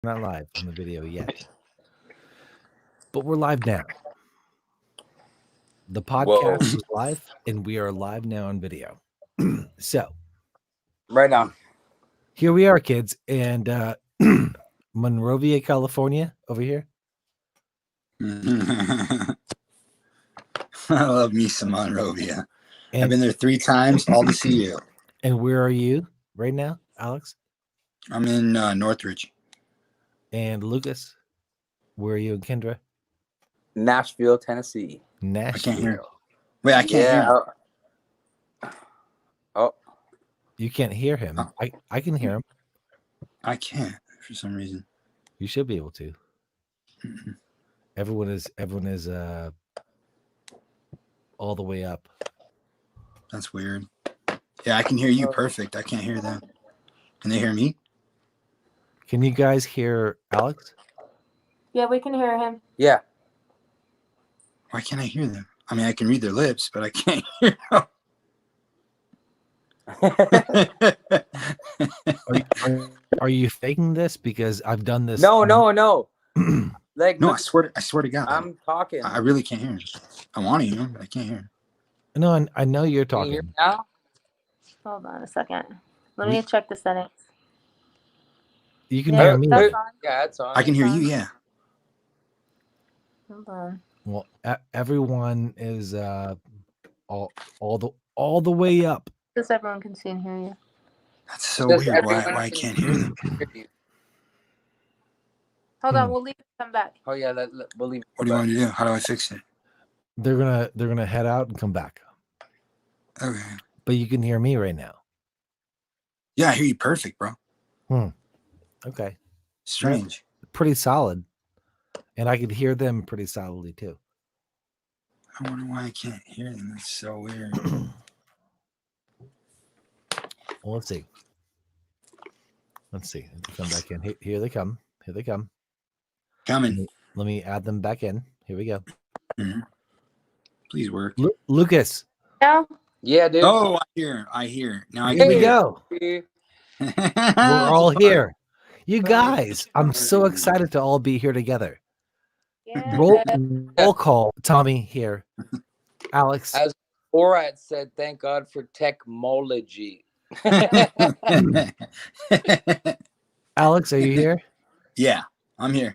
We're not live on the video yet, but we're live now. The podcast is live, and we are live now on video. So, right on. Here we are, kids, and Monrovia, California, over here. I love me some Monrovia. I've been there 3 times, all to see you. And where are you right now, Alex? I'm in Northridge. And Lucas, where are you and Kendra? Nashville, Tennessee. Nashville. I can't hear. Wait, I can't hear. Oh. You can't hear him. Oh. I can hear him. I can't for some reason. You should be able to. Mm-hmm. Everyone is all the way up. That's weird. Yeah, I can hear you perfect. I can't hear them. Can they hear me? Can you guys hear Alex? Yeah, we can hear him. Yeah. Why can't I hear them? I mean, I can read their lips, but I can't hear them. Are you faking this? Because I've done this. No. Like, no, I swear to God. I'm talking. I really can't hear him. I want to hear him, but I can't hear him. No, I know you're talking. Can you hear me now? Hold on a second. Let me check the settings. You can hear me. Yeah, it's on. I can hear you. Yeah. Hold on. Well, everyone is all the way up. Just everyone can see and hear you. That's so weird. Why I can't hear them? Hold on, we'll leave and come back. Oh yeah, we'll leave. What do you want me to do? How do I fix it? They're gonna head out and come back. Okay. But you can hear me right now. Yeah, I hear you perfect, bro. Okay. Strange. Pretty solid. And I could hear them pretty solidly too. I wonder why I can't hear them. That's so weird. Well, let's see. Come back in. Here they come. Coming. Let me add them back in. Here we go. Mm-hmm. Please work. Lucas. Yeah, dude. Oh, I hear. Now Here we go. We're all here. You guys, I'm so excited to all be here together. Yeah. Roll call. Tommy here. Alex. As Borat said, thank God for technology. Alex, are you here? Yeah, I'm here.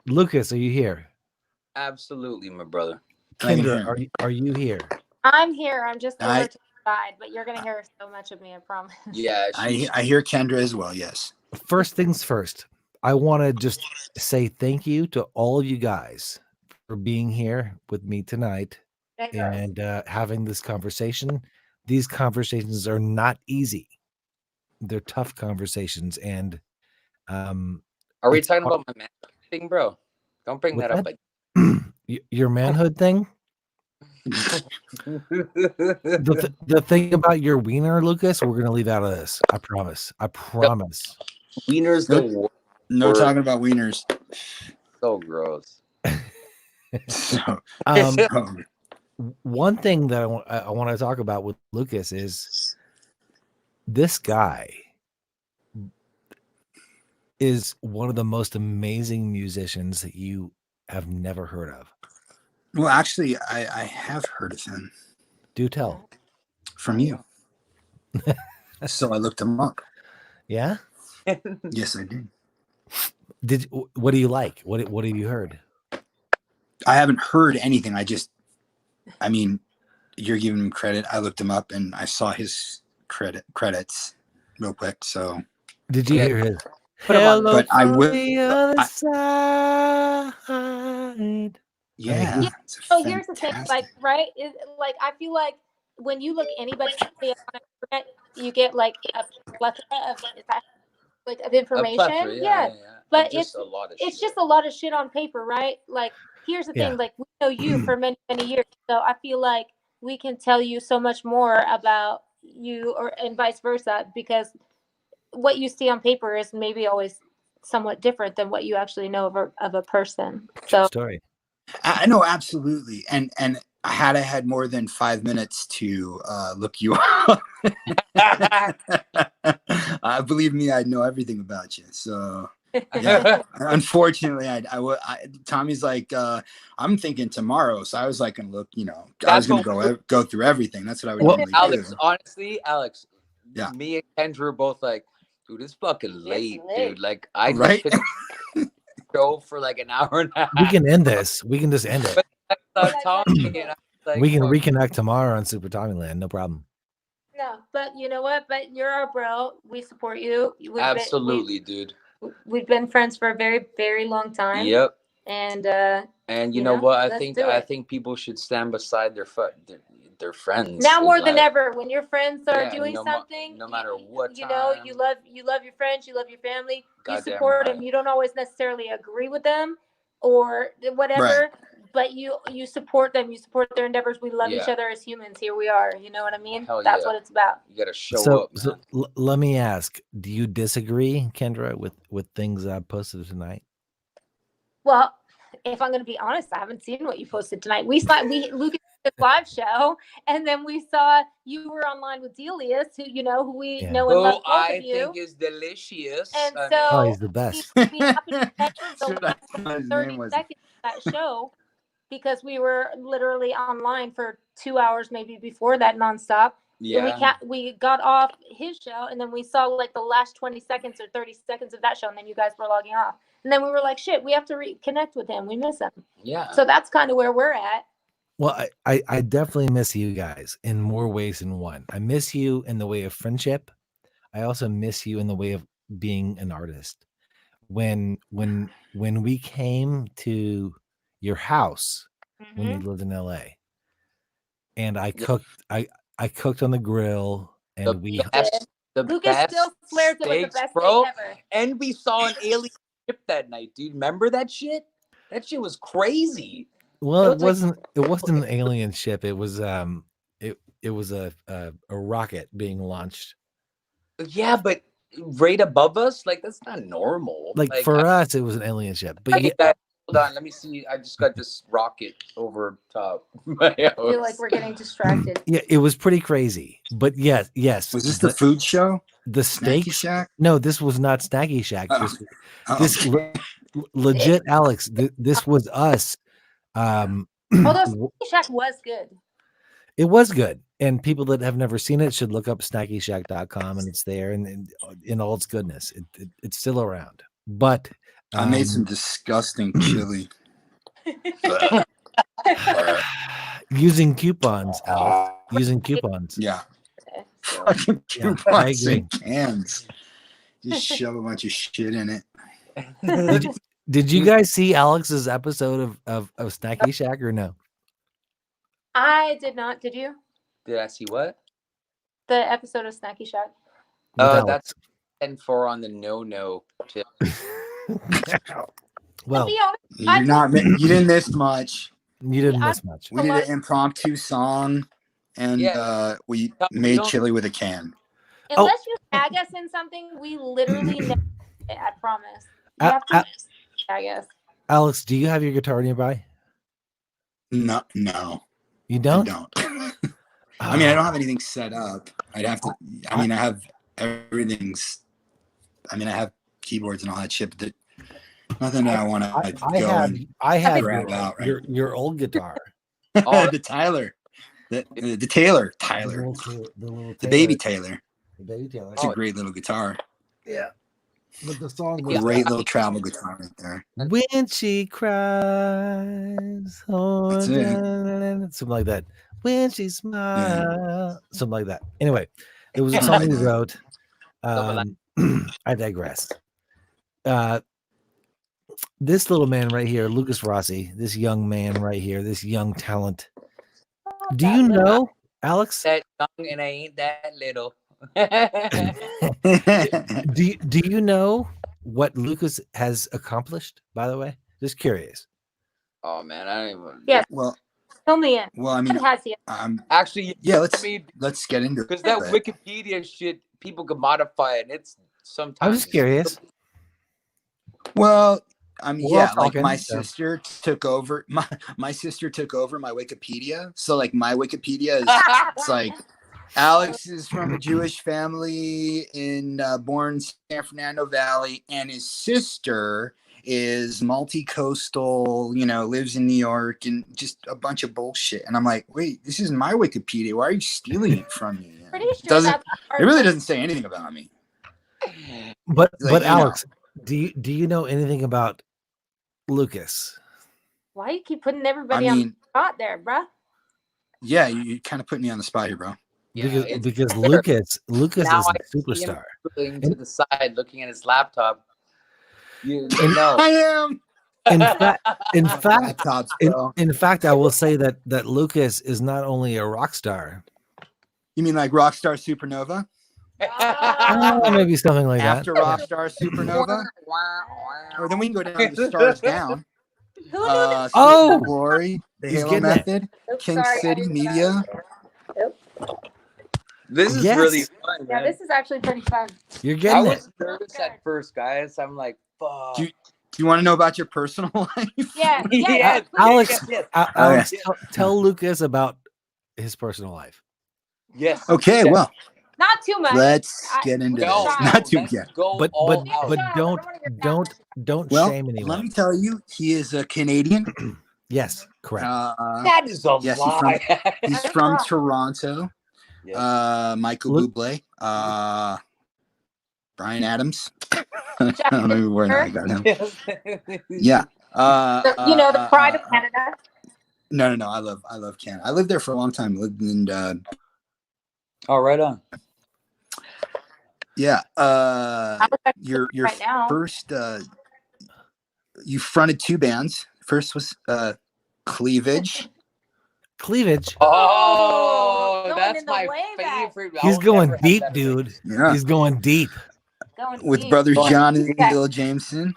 Lucas, are you here? Absolutely, my brother. Kendra, are you here? I'm here. I'm just over to the side, but you're gonna hear so much of me, I promise. Yeah, I hear Kendra as well. Yes. First things first, I want to just say thank you to all of you guys for being here with me tonight and having this conversation. These conversations are not easy. They're tough conversations. And are we talking about my manhood thing, bro? Don't bring that up. Like your manhood thing? the thing about your wiener, Lucas, we're gonna leave out of this. I promise. Wieners no talking about wieners. So gross. One thing that I want to talk about with Lucas is this guy is one of the most amazing musicians that you have never heard of. Well, actually, I have heard of him. Do tell. From you. So I looked him up. Yeah? Yes, I did. What do you like? What have you heard? I haven't heard anything. I mean, you're giving him credit. I looked him up and I saw his credits real quick. So did you hear his? Hello, but I will. The other side. Yeah. So here's the thing, like, right? Is like I feel like when you look anybody on the internet, you get like a plethora of information. Yeah. But it's just a lot of shit on paper, right? Like, here's the thing, like we know you for many years, so I feel like we can tell you so much more about you, and vice versa, because what you see on paper is maybe always somewhat different than what you actually know of a person. So story. I know, absolutely. And had I had more than 5 minutes to look you up, believe me, I know everything about you. So Yeah. Unfortunately, Tommy's like, I'm thinking tomorrow, so I was like, gonna look, I was gonna go through everything. That's what I would normally Alex, do. honestly, Alex, Yeah. me and Kendra were both like, dude, it's fucking late, dude. Like, I just Right? finished the show for like an hour and a half. We can end this. We can just end it. But Tommy and I was like, we can reconnect tomorrow on Super Tommy Land. No problem. No, but you know what? But you're our bro. We support you. Absolutely, dude. We've been friends for a very, very long time. Yep. And you know what? I think people should stand beside their friends. Now more than ever, when your friends are doing something, no matter what, you love your friends, you love your family, you support them. You don't always necessarily agree with them or whatever, Right. but you support them. You support their endeavors. We love each other as humans. Here we are. You know what I mean? That's what it's about. You gotta show up. So let me ask: do you disagree, Kendra, with things I posted tonight? Well, if I'm going to be honest, I haven't seen what you posted tonight. Lucas did a live show, and then we saw you were online with Delius, who we know and love both of you. I think is delicious. And so he's the best. We happened to catch the last 30 seconds of that show because we were literally online for 2 hours, maybe before that, nonstop. Yeah. We got off his show, and then we saw like the last 20 seconds or 30 seconds of that show, and then you guys were logging off. And then we were like, shit, we have to reconnect with him. We miss him. Yeah. So that's kind of where we're at. Well, I definitely miss you guys in more ways than one. I miss you in the way of friendship. I also miss you in the way of being an artist. When we came to your house when you lived in LA, and I cooked on the grill, and Lucas still swears it was the best bro. day ever. And we saw an alien ship that night, dude. Remember that shit? That shit was crazy. Well, it wasn't an alien ship. It was it was a rocket being launched. Yeah, but right above us, like that's not normal. Like for us, it was an alien ship. But hold on, let me see. I just got this rocket over top. I feel like we're getting distracted. Yeah, it was pretty crazy. But yes. Was this the food show? The steak Shack? No, this was not Snacky Shack. This legit, Alex. This was us. Although Snacky Shack was good. It was good. And people that have never seen it should look up snackyshack.com, and it's there and in all its goodness. It's still around. But I made some disgusting chili. Using coupons, Alex. Using coupons. Yeah. Fucking coupons and cans. Just shove a bunch of shit in it. Did you guys see Alex's episode of Snacky Shack or no? I did not. Did you? Did I see what? The episode of Snacky Shack. That's 10-4 on the no tip. Well, you didn't miss much. You didn't miss much. We did an impromptu song, and we made chili with a can. Unless you tag us in something, we literally never. I promise. You have to tag us. Alex, do you have your guitar nearby? No. You don't? I don't. I mean, I don't have anything set up. I'd have to. I mean, I have everything's. I mean, I have keyboards and all that shit, but nothing that I want to. I have your old guitar. The Tyler, the Taylor, the baby Taylor. The baby Taylor. It's a great little guitar. Yeah. But the song was great little travel guitar right there. When she cries, something like that. When she smiles, something like that. Anyway, it was a song we wrote. I digress. This little man right here, Lukas Rossi, this young man right here, this young talent. Do you know, Alex? That young and I ain't that little. Do you know what Lukas has accomplished, by the way? Just curious. Oh man, I don't even. Yeah. Well, fill me in. Well, I mean, actually, yeah. Let's get into it because that Wikipedia shit, people can modify it. And it's sometimes. I was curious. Well, I mean, like my sister took over my sister took over my Wikipedia. So like my Wikipedia is it's like Alex is from a Jewish family born in San Fernando Valley, and his sister is multi-coastal, lives in New York, and just a bunch of bullshit. And I'm like, wait, this is my Wikipedia. Why are you stealing it from me? Pretty sure It really doesn't say anything about me. But Alex, do you know anything about Lucas? Why you keep putting everybody on the spot there, bruh? Yeah, you kind of put me on the spot here, bro. Because Lucas now is a superstar. To the side, looking at his laptop. I am. In fact, I will say that Lucas is not only a rock star. You mean like Rockstar Supernova? Maybe something like After that. Rockstar Supernova, or then we can go down to Stars Down. Glory, the Halo Method, King City Media. This is really fun. Yeah, this is actually pretty fun. You're getting I was nervous at first, guys. I'm like, fuck. Do you want to know about your personal life? Yeah. Alex, tell Lucas about his personal life. Yes. Okay, well. Not too much. Let's get into this. Not too much. But don't shame anyone. Let me tell you, he is a Canadian. Yes, correct. That is a lie. He's from Toronto. Yes. Michael Bublé. Brian Adams. I don't know where I got him. Yeah. The pride of Canada. No. I love Canada. I lived there for a long time. Lived in oh, right on. Yeah. Your first you fronted two bands. First was Cleavage. Oh, that's my favorite. He's going deep, dude. Yeah. He's going deep. With brothers John and Bill Jameson,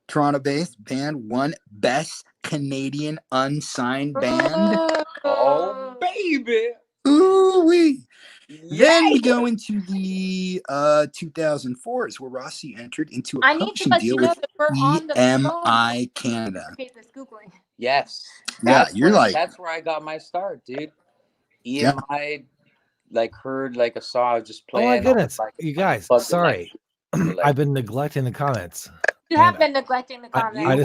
Toronto-based band, won Best Canadian Unsigned Band. Oh, baby. Ooh-wee. Then we go into the 2004s, where Rossi entered into a publishing deal with EMI Canada. Yes. That's where I got my start, dude. EMI, heard a song just playing. Oh my goodness, you guys! Sorry, I've been neglecting the comments. You have been neglecting the comments. I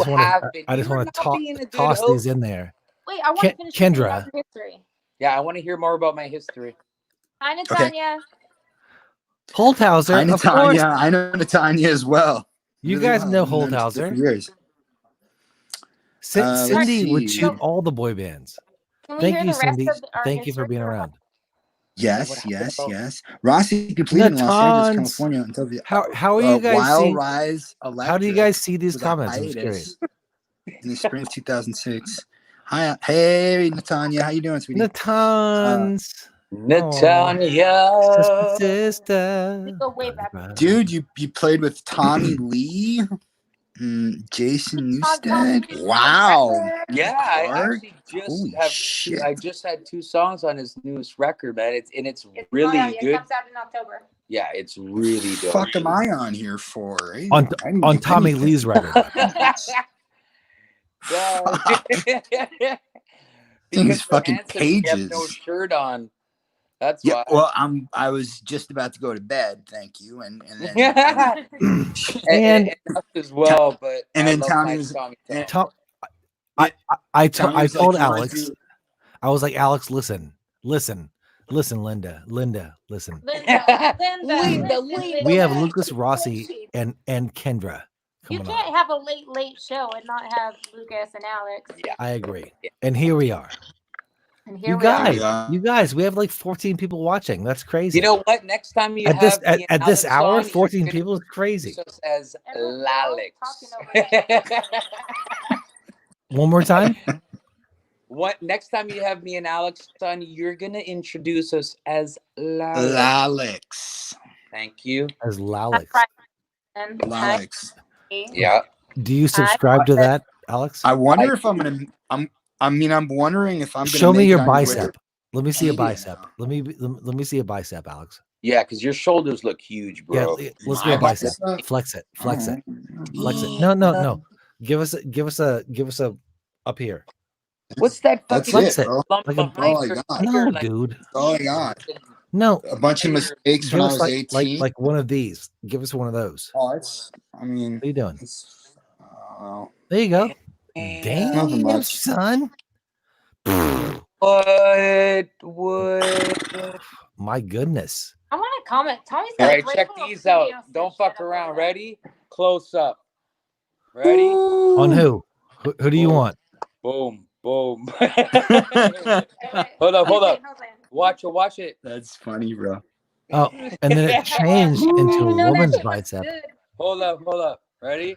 just want to toss these in there. Wait, I want to finish Kendra. History. Yeah, I want to hear more about my history. Hi, Natanya. Holthauser. Hi, Natanya. I know Natanya as well. You guys know Holthauser. Years. Cindy would shoot all the boy bands. Thank you, Cindy. Thank you for being around. Yes. Rossi completed in Los Angeles, California until the how are you guys Wild Rise Electric? How do you guys see these comments? I'm curious. In the spring of 2006. Hi, hey Natanya, how you doing, sweetie? Natanya, sister. Go way back. Dude, you played with Tommy Lee, Jason Newsted. Wow. Yeah, I just had 2 songs on his newest record, man. It's really good. It comes out in October. Yeah, it's really dope. What the fuck am I on here for? On Tommy Lee's record. These fucking pages. You have no shirt on. That's why. Well, I was just about to go to bed. Thank you, and then and as well. But then Tommy was. I told Alex. I was like, Alex, listen, Linda, listen. Linda. We have Lucas, Rossi, and Kendra. You can't have a late show and not have Lucas and Alex. Yeah. I agree. And here we are. You guys, we have like 14 people watching. That's crazy. You know what? Next time you at this hour, 14 people is crazy. As Lalix. One more time. What? Next time you have me and Alex on, you're gonna introduce us as Lalix. Thank you. As Lalix. Lalix. Yeah. Do you subscribe to that, Alex? I wonder if I'm wondering if I'm gonna show me your bicep. Let me see a bicep. Let me see a bicep, Alex. Yeah, because your shoulders look huge, bro. Yeah, let's get a bicep. Flex it. No. Give us a up here. What's that? That's fucking it, bro. Like a all I got. No, dude. All I got. No, a bunch of mistakes when I was 18. Like one of these. Give us one of those. Oh, it's. I mean, what are you doing? There you go. Damn, son. What? My goodness. I want to comment. Tommy's all right, check these out. Don't fuck around. Ready? Close up. Ready? On who? Who do you want? Boom, boom. Hold up. Watch it. That's funny, bro. Oh, and then it changed into a woman's bicep. Hold up. Ready?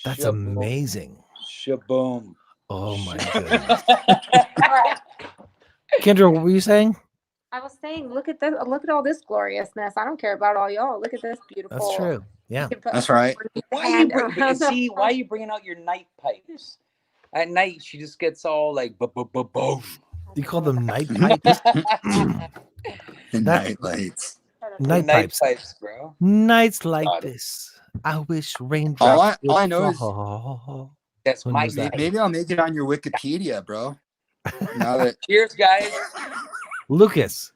That's amazing. Shaboom. Oh my goodness. Kendra, what were you saying? I was saying, look at this. Look at all this gloriousness. I don't care about all y'all. Look at this beautiful. That's true. Yeah, that's right. Why are you bringing out your night pipes? At night, she just gets all like boom. You call them night pipes? The night lights. Night pipes, bro. Nights like this. I wish raindrops. All I know is that's my maybe I'll make it on your Wikipedia, bro. Now that cheers, guys. Lucas.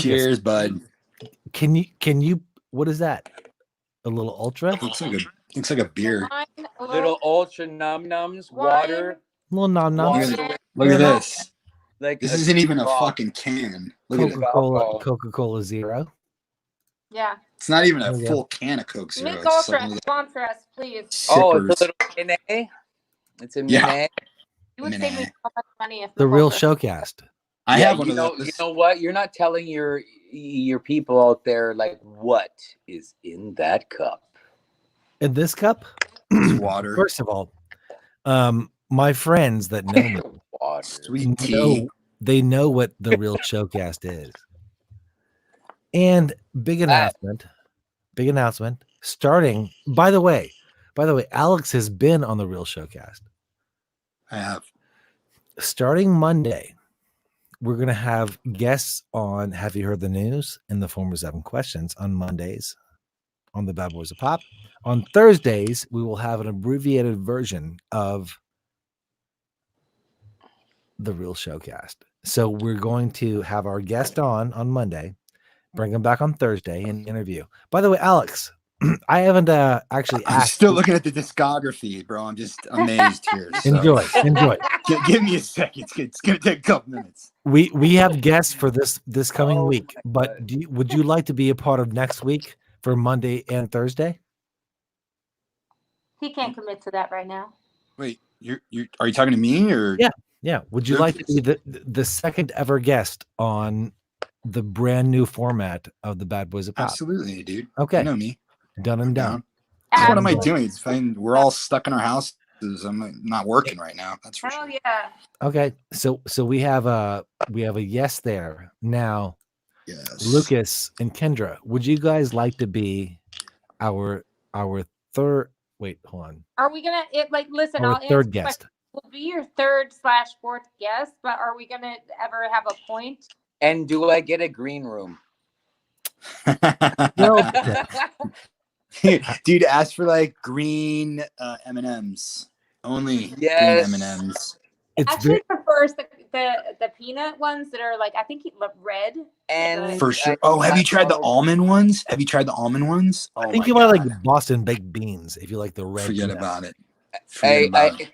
Cheers, bud. Can you? What is that? A little ultra? Looks like a beer. Little ultra num-nums, water. Little num-nums. Look at this. Like this isn't even a fucking can. Look Coca-Cola Zero. Yeah. It's not even a full can of Coke Zero. Make Ultra sponsor us, please. Oh, it's a little Mine. It's a Mine. Yeah. You would save me so much money if the real showcast. I have one of those. You know what? You're not telling your people out there like what is in that cup. In this cup? It's water. First of all, my friends that know me, sweet tea. They know what the real showcast is. And big announcement. Starting, by the way, Alex has been on the real showcast. I have. Starting Monday, we're going to have guests on Have You Heard the News in the form of 7 questions on Mondays on the Bad Boys of Pop. On Thursdays, we will have an abbreviated version of the real showcast. So we're going to have our guest on Monday, bring him back on Thursday and interview. By the way, Alex, I haven't actually asked. I'm still looking at the discography, bro. I'm just amazed here. So. Enjoy. Give me a second. It's gonna take a couple minutes. We have guests for this coming week, but would you like to be a part of next week for Monday and Thursday? He can't commit to that right now. Wait, are you talking to me or? Yeah. Would you like to be the second ever guest on the brand new format of the Bad Boys of Pop? Absolutely, dude. Okay. You know me. Done and done. What am I doing? It's fine. We're all stuck in our houses. I'm not working right now. That's for sure. Yeah. Okay. So we have a yes there. Now, yes. Lucas and Kendra, would you guys like to be our third? Wait, hold on. Are we gonna listen? Our third guest. We'll be your third/4th guest, but are we gonna ever have a point? And do I get a green room? No. Dude, ask for like green M&Ms. Only green M&Ms. Actually prefers the peanut ones that are like, I think red. And for sure. Oh, have you tried the almond ones? Oh, I think you might like Boston baked beans if you like the red. Forget about it.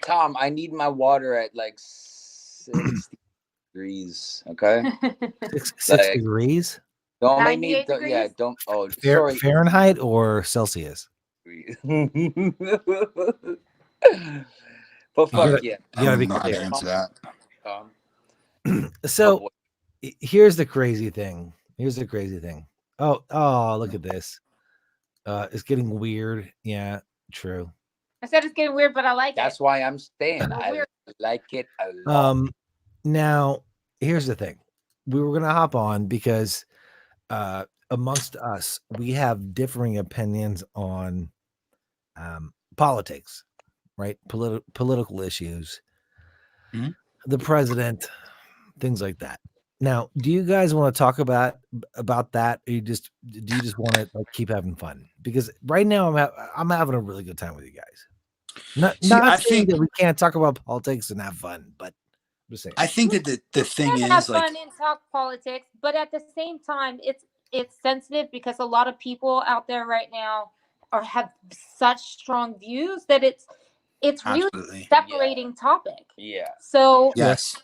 Tom, I need my water at like 60 degrees. Okay. 6 degrees. Don't make me. Don't. Oh, sorry. Fahrenheit or Celsius? But fuck yeah. You gotta be clear. Answer that. So here's the crazy thing. Oh, look at this. It's getting weird. Yeah, true. I said it's getting weird, but I like That's why I'm staying. I like it a lot. Now here's the thing. We were gonna hop on because amongst us, we have differing opinions on politics, right? Political issues, the president, things like that. Now, do you guys want to talk about that, or do you just want to keep having fun? Because right now I'm having a really good time with you guys. Not saying that we can't talk about politics and have fun, but Just saying. I think that the thing have is like fun and talk politics, but at the same time, it's sensitive because a lot of people out there right now have such strong views that it's really absolutely separating topic. Yeah. So yes.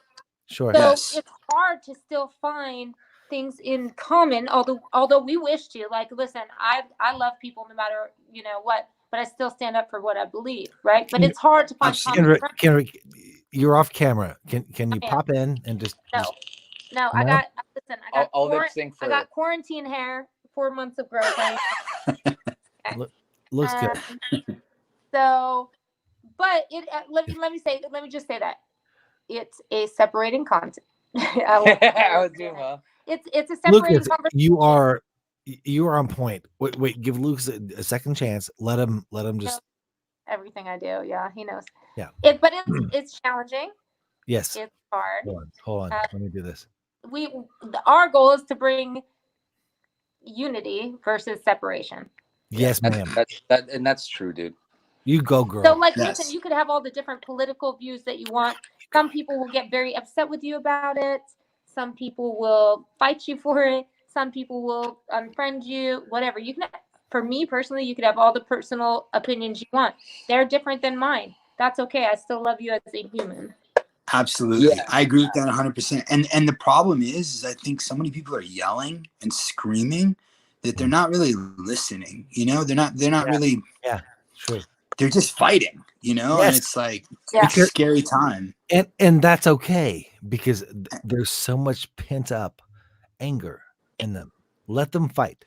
Sure. So Yes. it's hard to still find things in common. Although we wish to, like, listen, I love people no matter what, but I still stand up for what I believe, right? But it's hard to find common ground. Kendra, you're off camera. Can you I am. pop in and just No, No? I got I'll lip sync for I got quarantine hair, 4 months of growth. looks good. So, but let me just say that it's a separating content. I was doing well. It's a separating Lucas, conversation. you are on point. Wait, give Lucas a second chance. Let him just Everything I do. Yeah, he knows. Yeah. But it's challenging. Yes. It's hard. Hold on. Let me do this. Our goal is to bring unity versus separation. Yes, ma'am. That's true, dude. You go, girl. So, like, listen, you could have all the different political views that you want. Some people will get very upset with you about it. Some people will fight you for it. Some people will unfriend you. Whatever. You can. For me personally, you could have all the personal opinions you want. They're different than mine. That's okay. I still love you as a human. Absolutely. Yeah. I agree with that 100%. And the problem is I think so many people are yelling and screaming that they're not really listening. They're not really. Yeah, true. They're just fighting, Yes. And it's like it's a scary time. And that's okay because there's so much pent up anger in them. Let them fight.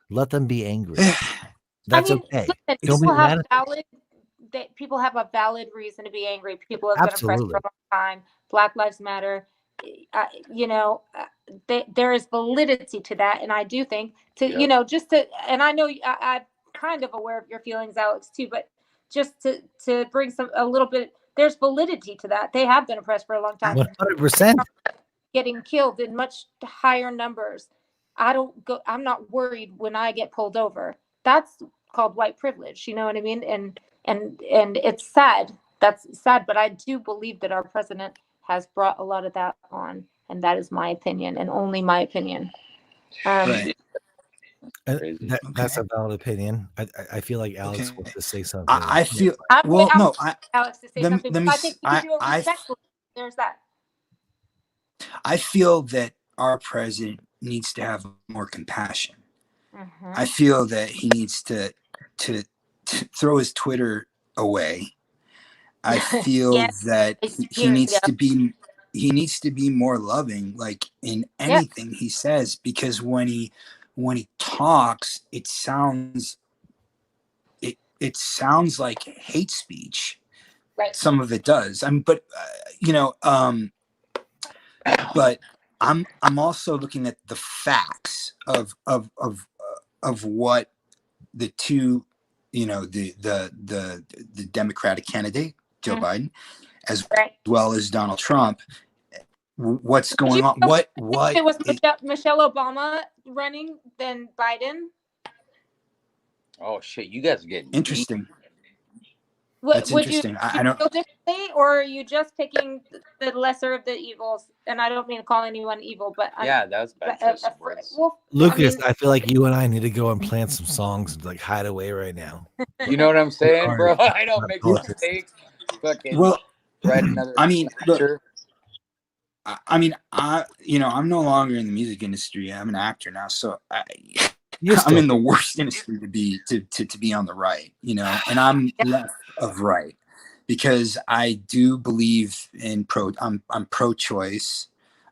Let them be angry. That's okay. Listen, people have a valid reason to be angry. People have been oppressed for a long time. Black Lives Matter. There is validity to that, and I do think and I know I'm kind of aware of your feelings, Alex, too, but just to bring a little bit, there's validity to that. They have been oppressed for a long time. 100%. Getting killed in much higher numbers. I'm not worried when I get pulled over. That's called white privilege. You know what I mean? And it's sad. That's sad, but I do believe that our president has brought a lot of that on, and that is my opinion, and only my opinion. Right. That's a valid opinion. I feel like Alex wants to say something. I feel Alex to say something. I think you can do it respectfully. There's that. I feel that our president needs to have more compassion. Mm-hmm. I feel that he needs to throw his Twitter away. I feel that he needs to be more loving, like in anything he says, because when he talks, it sounds like hate speech. Right. Some of it does. But I'm also looking at the facts of what the two, the Democratic candidate Joe Biden, as well as Donald Trump. What's going on? What? It was Michelle Obama running than Biden. Oh shit! You guys are getting interesting. That's interesting. I don't feel differently, or are you just picking the lesser of the evils? And I don't mean to call anyone evil, but that was bad choice of words. Well, Lucas, I feel like you and I need to go and plant some songs and like hide away right now. You know what I'm saying, bro? I don't make mistakes. Fucking write another. I'm no longer in the music industry. I'm an actor now, so I'm in the worst industry to be on the right, and I'm left of right because I do believe in I'm pro-choice.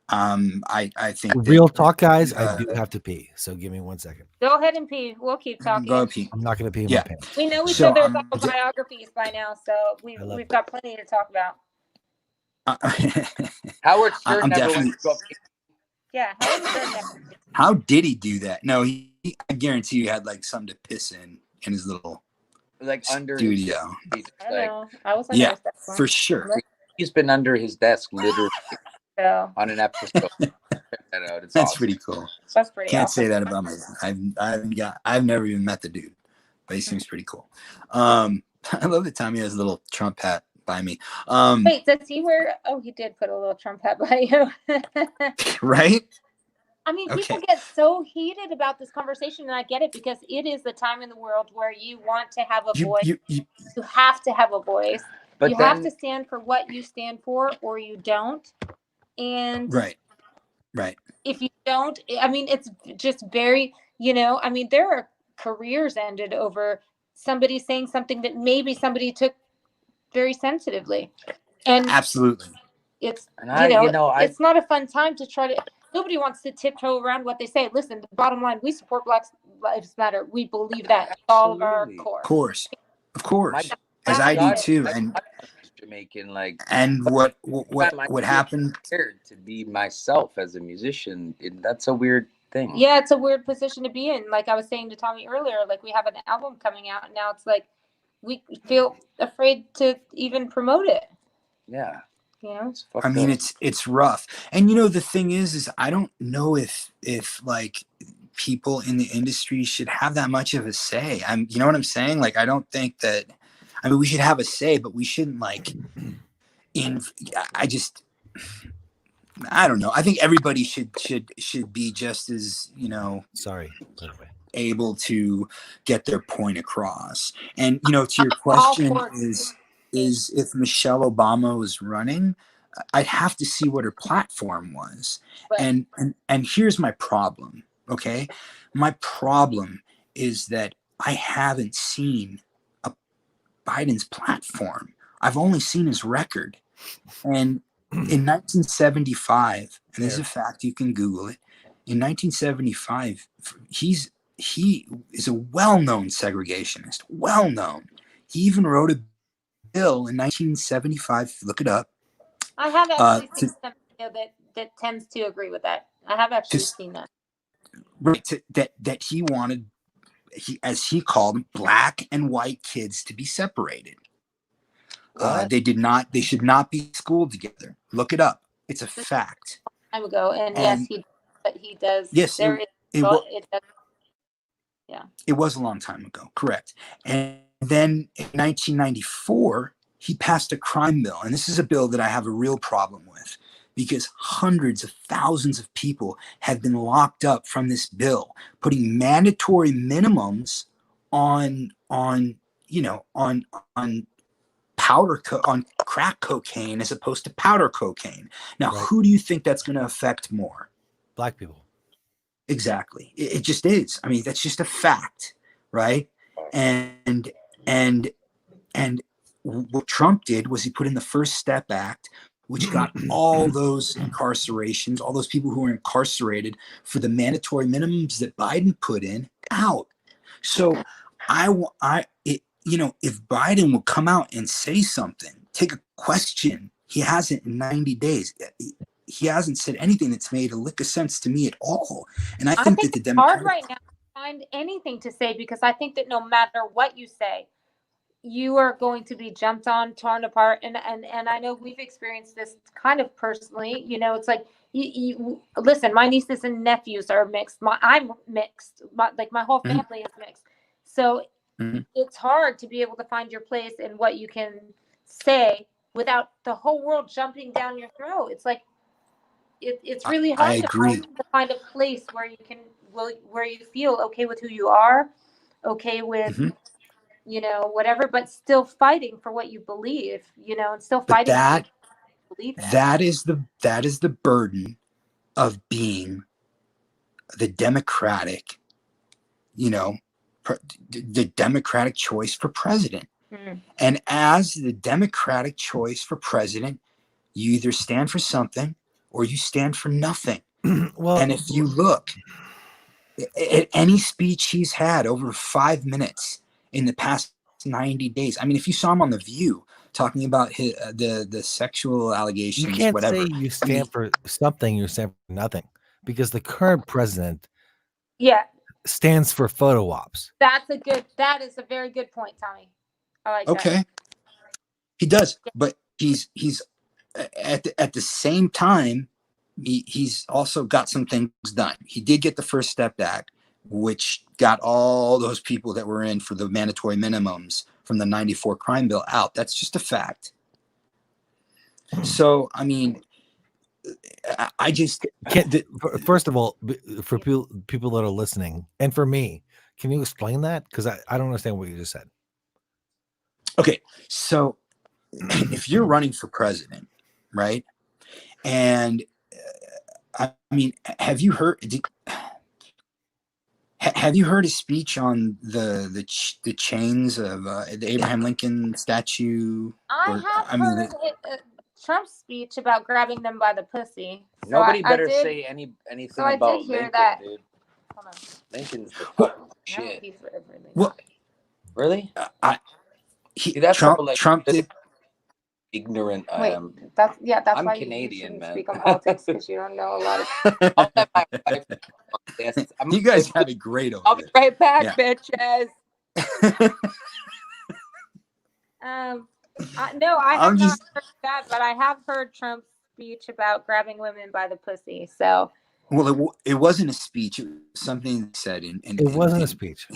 I think real talk, guys. I do have to pee, so give me 1 second. Go ahead and pee. We'll keep talking. Go pee. I'm not going to pee in my pants. We know each other's autobiographies by now, so we've got plenty to talk about. Howard Stern never went to Howard Stern never. How did he do that? No, I guarantee you had like something to piss in his little under studio. I don't know. I was under his desk for sure. He's been under his desk literally on an episode. That's awesome. Pretty cool. That's pretty. Can't say that about myself. I've never even met the dude, but he seems pretty cool. I love that Tommy has a little Trump hat by me. Wait, does he wear? Oh, he did put a little Trump hat by you. Right? I mean, people get so heated about this conversation, and I get it because it is the time in the world where you want to have a voice. You have to have a voice. But you have to stand for what you stand for, or you don't. And right. If you don't, I mean, it's just very, I mean, there are careers ended over somebody saying something that maybe somebody took very sensitively. And absolutely. It's, it's not a fun time to try to, nobody wants to tiptoe around what they say. Listen, the bottom line, we support Black Lives Matter. We believe that all of our core. Of course. As I do too. And Jamaican, like, and what happened? Scared to be myself as a musician. That's a weird thing. Yeah, it's a weird position to be in. Like I was saying to Tommy earlier, like we have an album coming out, and now it's like we feel afraid to even promote it. Yeah. I mean, it's rough. And the thing is I don't know if like people in the industry should have that much of a say. You know what I'm saying? Like, I don't think that, I mean, we should have a say, but we shouldn't like I don't know. I think everybody should be just as, able to get their point across. And, to your question is if Michelle Obama was running, I'd have to see what her platform was. Right. And here's my problem. Okay. My problem is that I haven't seen Biden's platform. I've only seen his record. And in 1975, and this is a fact, you can Google it. In 1975, he is a well-known segregationist, well-known. He even wrote a bill in 1975. Look it up. I have actually seen some video that tends to agree with that. I have actually seen that. Right, that he wanted, as he called them, black and white kids to be separated. They should not be schooled together. Look it up. It's a fact. Time ago, and yes, he does. Yes, it does. Yeah. It was a long time ago, correct. And then in 1994, he passed a crime bill. And this is a bill that I have a real problem with because hundreds of thousands of people have been locked up from this bill, putting mandatory minimums on crack cocaine as opposed to powder cocaine. Now, Who do you think that's going to affect more? Black people. Exactly. It just is. I mean, that's just a fact, right? And what Trump did was he put in the First Step Act, which got all those incarcerations, all those people who were incarcerated for the mandatory minimums that Biden put in out. So if Biden will come out and say something, take a question, he hasn't in 90 days. He hasn't said anything that's made a lick of sense to me at all. And I think that the Democrats... It's hard right now to find anything to say because I think that no matter what you say, you are going to be jumped on, torn apart. And I know we've experienced this kind of personally. It's like, you listen, my nieces and nephews are mixed. I'm mixed. My whole family is mixed. So it's hard to be able to find your place in what you can say without the whole world jumping down your throat. It's like, it's really hard to find a place where you feel okay with who you are, okay with, whatever, but still fighting for what you believe, and still fighting. But that is the burden of being the Democratic, the Democratic choice for president. And as the Democratic choice for president, you either stand for something or you stand for nothing. And if you look at any speech he's had over 5 minutes in the past 90 days, I mean, if you saw him on The View talking about the sexual allegations, you can't whatever. say you stand for something, you stand for nothing, because the current president stands for photo ops. That is a very good point, Tommy. I like that. Okay. He does, but he's at the same time, he's also got some things done. He did get the First Step Act, which got all those people that were in for the mandatory minimums from the 94 crime bill out. That's just a fact. So, I mean, I just first of all, for people that are listening, and for me, can you explain that? Because I don't understand what you just said. Okay, so if you're running for president, right? And I mean, have you heard a speech on the chains of the Abraham Lincoln statue? I have heard Trump's speech about grabbing them by the pussy. So Nobody better say anything so about I did hear Lincoln, that. dude. Hold on. Lincoln's the shit. He's for everything. Well, really? That's Trump did. Ignorant I Wait, am. That's I'm why Canadian, you man. speak on politics, because you don't know a lot of. I'll let my wife on this. You guys have it great over I'll be right back, bitches. No, I have not heard that, but I have heard Trump's speech about grabbing women by the pussy. So. Well, it wasn't a speech. It was something he said it wasn't a speech.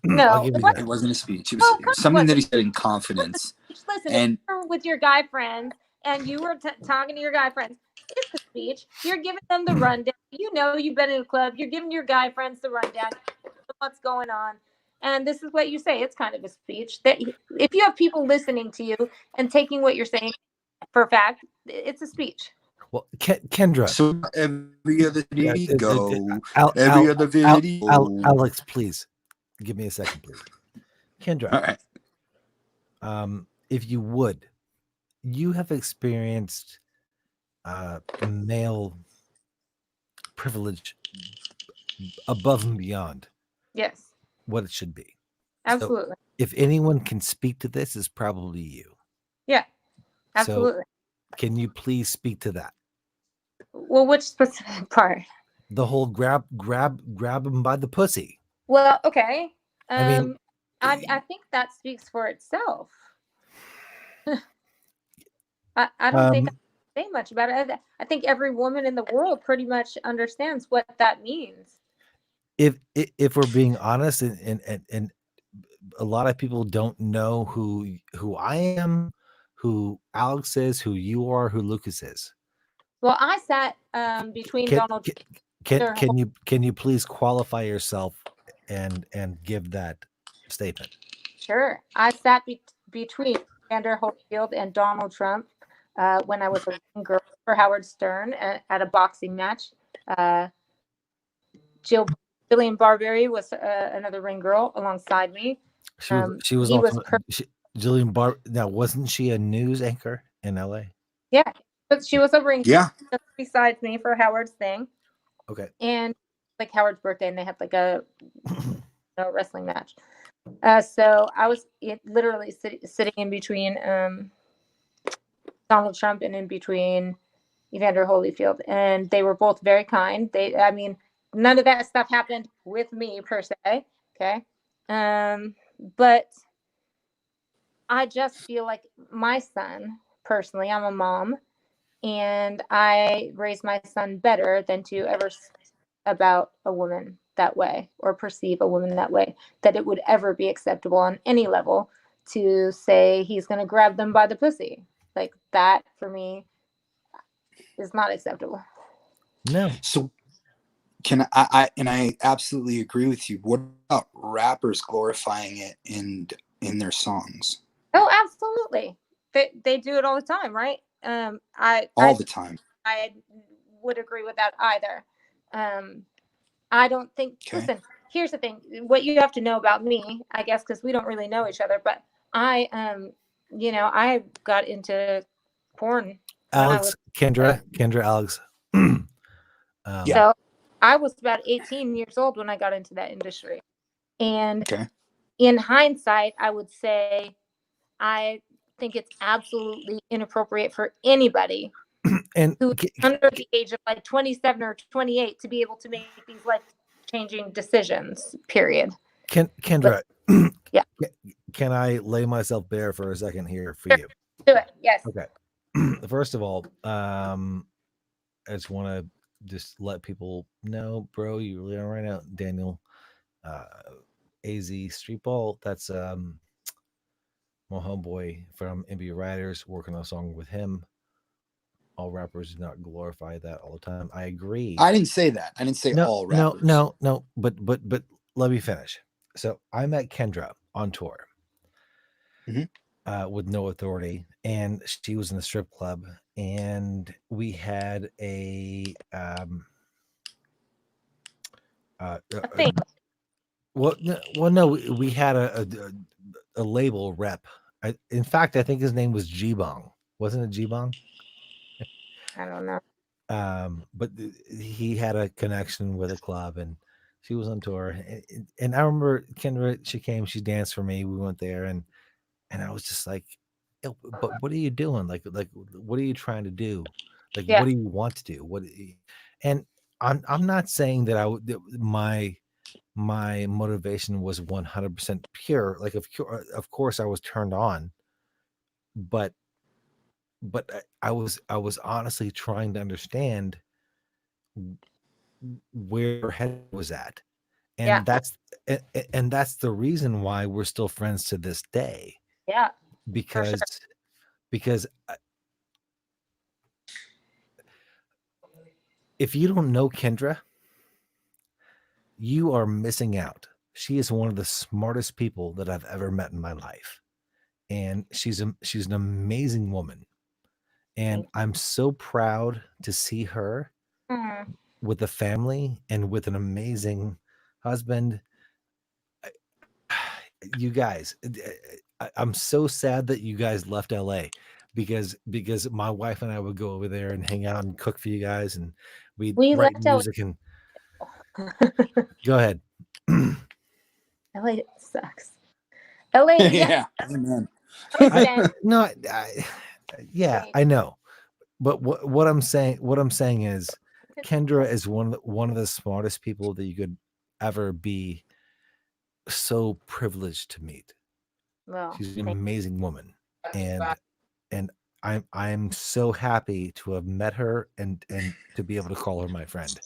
No, it wasn't a speech. It was something that he said in confidence. Listen, if you're with your guy friends and you were talking to your guy friends, it's a speech. You're giving them the rundown. You know, you've been in a club. You're giving your guy friends the rundown. What's going on? And this is what you say. It's kind of a speech. That if you have people listening to you and taking what you're saying for fact, it's a speech. Well, Kendra. So every other video, every other video. Alex, please give me a second, please. Kendra. All right. If you would, you have experienced male privilege above and beyond. Yes. What it should be. Absolutely. So if anyone can speak to this, it's probably you. Yeah. Absolutely. So can you please speak to that? Well, which specific part? The whole grab him by the pussy. Well, okay. I mean, I think that speaks for itself. I don't think I can say much about it. I think every woman in the world pretty much understands what that means. If we're being honest, and a lot of people don't know who I am, who Alex is, who you are, who Lukas is. Well, I sat between Donald. Can you please qualify yourself and give that statement? Sure. I sat between Evander Holyfield and Donald Trump when I was a young girl for Howard Stern at a boxing match. Jillian Barberie was another ring girl alongside me. She was also Jillian Now, wasn't she a news anchor in LA? Yeah, but she was a ring girl just besides me for Howard's thing. Okay. And like Howard's birthday, and they had like a wrestling match. So I was literally sitting in between Donald Trump and in between Evander Holyfield, and they were both very kind. None of that stuff happened with me per se. Okay. But I just feel like my son, personally, I'm a mom, and I raise my son better than to ever about a woman that way or perceive a woman that way, that it would ever be acceptable on any level to say he's going to grab them by the pussy. Like that for me is not acceptable. No. So can I absolutely agree with you. What about rappers glorifying it in their songs? Oh, absolutely. They do it all the time, right? The time. I would agree with that either. I don't think. Okay. Listen, here's the thing. What you have to know about me, I guess, because we don't really know each other, but I got into porn. Alex, Kendra, Alex. So I was about 18 years old when I got into that industry, and in hindsight, I would say I think it's absolutely inappropriate for anybody and who's under the age of like 27 or 28 to be able to make these life-changing decisions, period. Kendra, yeah. Can I lay myself bare for a second here for you? Do it, yes. Okay. First of all, I just want to just let people know, bro, you really are right now. Daniel, AZ Streetball, that's my homeboy from NBA Riders, working on a song with him. all rappers do not glorify that all the time. I agree. I didn't say that. I didn't say all rappers. No. But let me finish. So I met Kendra on tour with No Authority, and she was in the strip club, and we had a no, we had a label rep. In fact, I think his name was G-Bong. Wasn't it G-Bong? I don't know. But he had a connection with a club, and she was on tour. And I remember Kendra, she came, she danced for me. We went there, and I was just like, but what are you doing? Like, what are you trying to do? Like, what do you want to do? And I'm not saying that my motivation was 100% pure. Like, of course I was turned on, but I was honestly trying to understand where her head was at, and that's the reason why we're still friends to this day. Yeah, because if you don't know Kendra, you are missing out. She is one of the smartest people that I've ever met in my life, and she's an amazing woman. And I'm so proud to see her with a family and with an amazing husband. You guys, I'm so sad that you guys left LA, because my wife and I would go over there and hang out and cook for you guys, and we'd write music and go ahead. LA sucks. LA, yeah. Amen. I know, but what I'm saying is, Kendra is one of the smartest people that you could ever be so privileged to meet. Well, she's an amazing woman, and I'm so happy to have met her and to be able to call her my friend.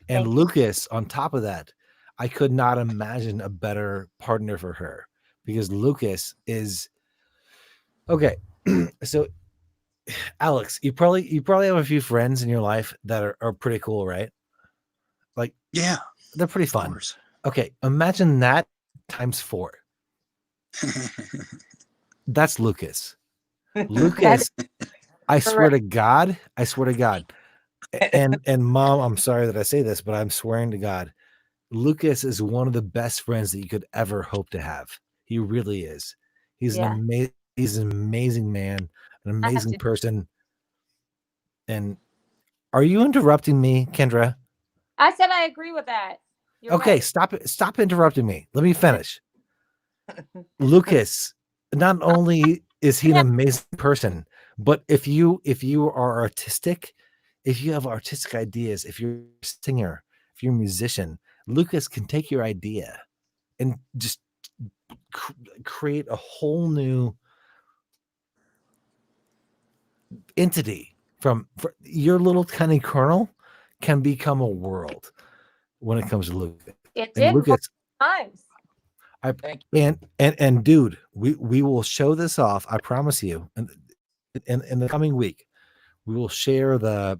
And Lukas, on top of that, I could not imagine a better partner for her, because Lukas is okay. So Alex, you probably have a few friends in your life that are pretty cool, right? Like, yeah, they're pretty fun. Okay, imagine that times 4. That's Lukas. Lukas, I swear to God, and Mom, I'm sorry that I say this, but I'm swearing to God, Lukas is one of the best friends that you could ever hope to have. He really is. He's an amazing man, an amazing person. And are you interrupting me, Kendra? I said I agree with that. You're okay, right. Stop interrupting me. Let me finish. Lukas, not only is he an amazing person, but if you are artistic, if you have artistic ideas, if you're a singer, if you're a musician, Lukas can take your idea and just create a whole new entity. From your little tiny kernel can become a world when it comes to Lukas. It did Lukas, times. And dude, we will show this off. I promise you. And in the coming week, we will share the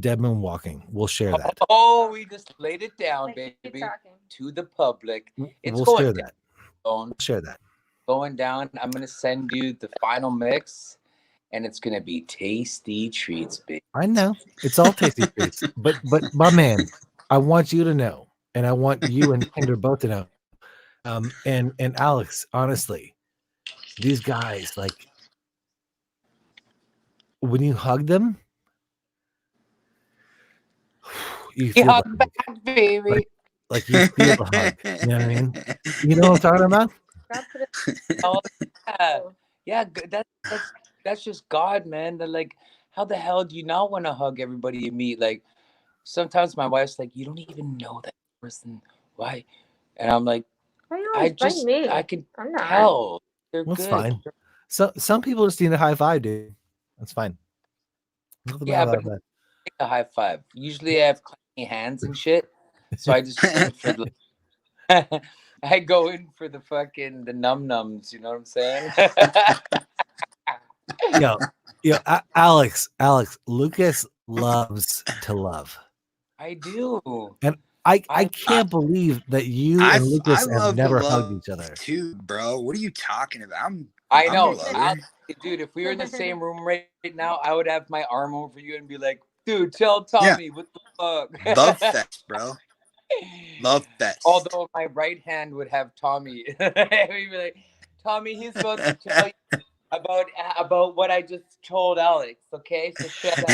Dead Man Walking. We'll share that. Oh, we just laid it down, baby, to the public. We'll share that. We'll share that. Going down. I'm gonna send you the final mix, and it's gonna be tasty treats, baby. I know it's all tasty treats, but my man, I want you to know, and I want you and Kendra both to know, and Alex, honestly, these guys, like, when you hug them, you feel hug back, baby. Like you feel the hug. You know what I mean? You know what I'm talking about? Oh, yeah. That's just God, man. They're like, how the hell do you not want to hug everybody you meet? Like, sometimes my wife's like, you don't even know that person. Why? And I'm like, I can tell. They're That's good. Fine. So some people just need a high five, dude. That's fine. Yeah, but a high five. Usually I have clammy hands and shit. So I just I go in for the num nums, you know what I'm saying? Yo, Yeah, Alex, Lucas loves to love. I do. And I can't believe that you and I Lucas have love to never hugged love each other. too, bro. What are you talking about? I I'm know, a lover. dude. If we were in the same room right now, I would have my arm over you and be like, "Dude, tell Tommy what the fuck." Love fest, bro. Love fest. Although my right hand would have Tommy. We'd be like, Tommy, he's about to tell you about what I just told Alex. Okay, so shut up.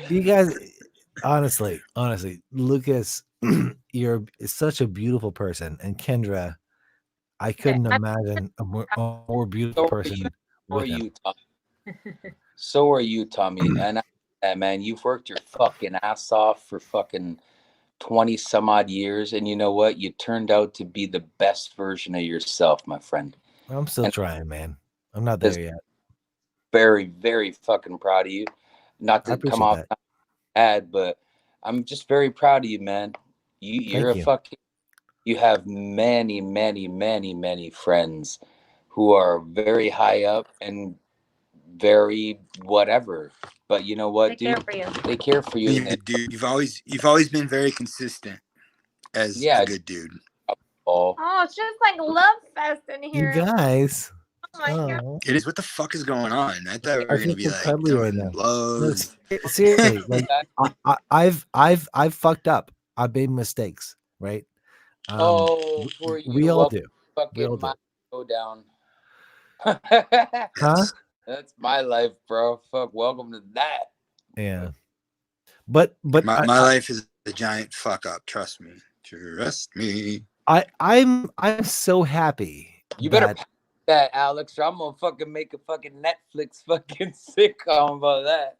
You guys, honestly, Lucas, you're such a beautiful person, and Kendra, I couldn't imagine a more beautiful person with him. So are you, Tommy. And man, you've worked your fucking ass off for fucking 20 some odd years, and you know what? You turned out to be the best version of yourself, my friend. I'm still trying, man. I'm not there yet. Very, very fucking proud of you. Not to come off that. bad, but I'm just very proud of you, man. You're a fucking. You have many, many, many, many friends who are very high up and very whatever. But you know what, dude? They care for you. Yeah, dude, you've always been very consistent as a good dude. Oh, it's just like love fest in here. You guys. Oh my god. It is. What the fuck is going on? I thought we were gonna be like right now. blows. Seriously, like I've fucked up. I've made mistakes, right? For you, we all do. We all do. Go down. Huh? That's my life, bro. Fuck, welcome to that. Yeah. But my life is a giant fuck up. Trust me. I'm so happy. You better pack that, Alex, or I'm gonna fucking make a fucking Netflix fucking sitcom about that.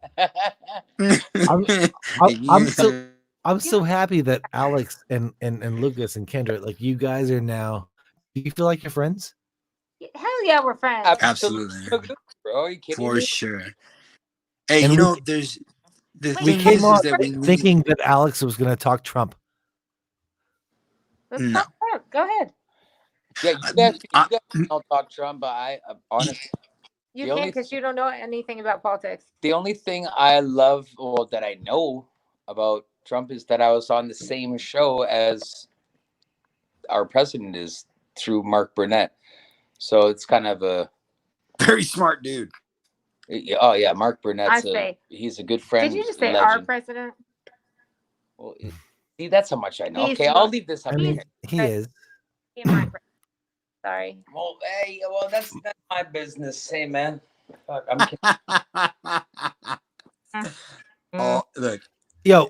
I'm so happy that Alex and Lucas and Kendra, like you guys are now. Do you feel like you're friends? Hell yeah, we're friends. Absolutely, bro. You kidding for me? sure. Hey, And there's the we thing came is on that thinking that Alex was going to talk Trump. Let's talk Trump. Go ahead. Yeah, you guys don't talk Trump, but I honestly. You can't because you don't know anything about politics. The only thing I love, or that I know about Trump, is that I was on the same show as our president is through Mark Burnett. So it's kind of a very smart dude. Oh yeah, Mark Burnett's he's a good friend. Did you just say our president? Well, see, that's how much I know. Okay, I'll leave this up. He is. Sorry. Well, hey, that's my business. Hey, man. Fuck, I'm kidding. Oh, look. Yo,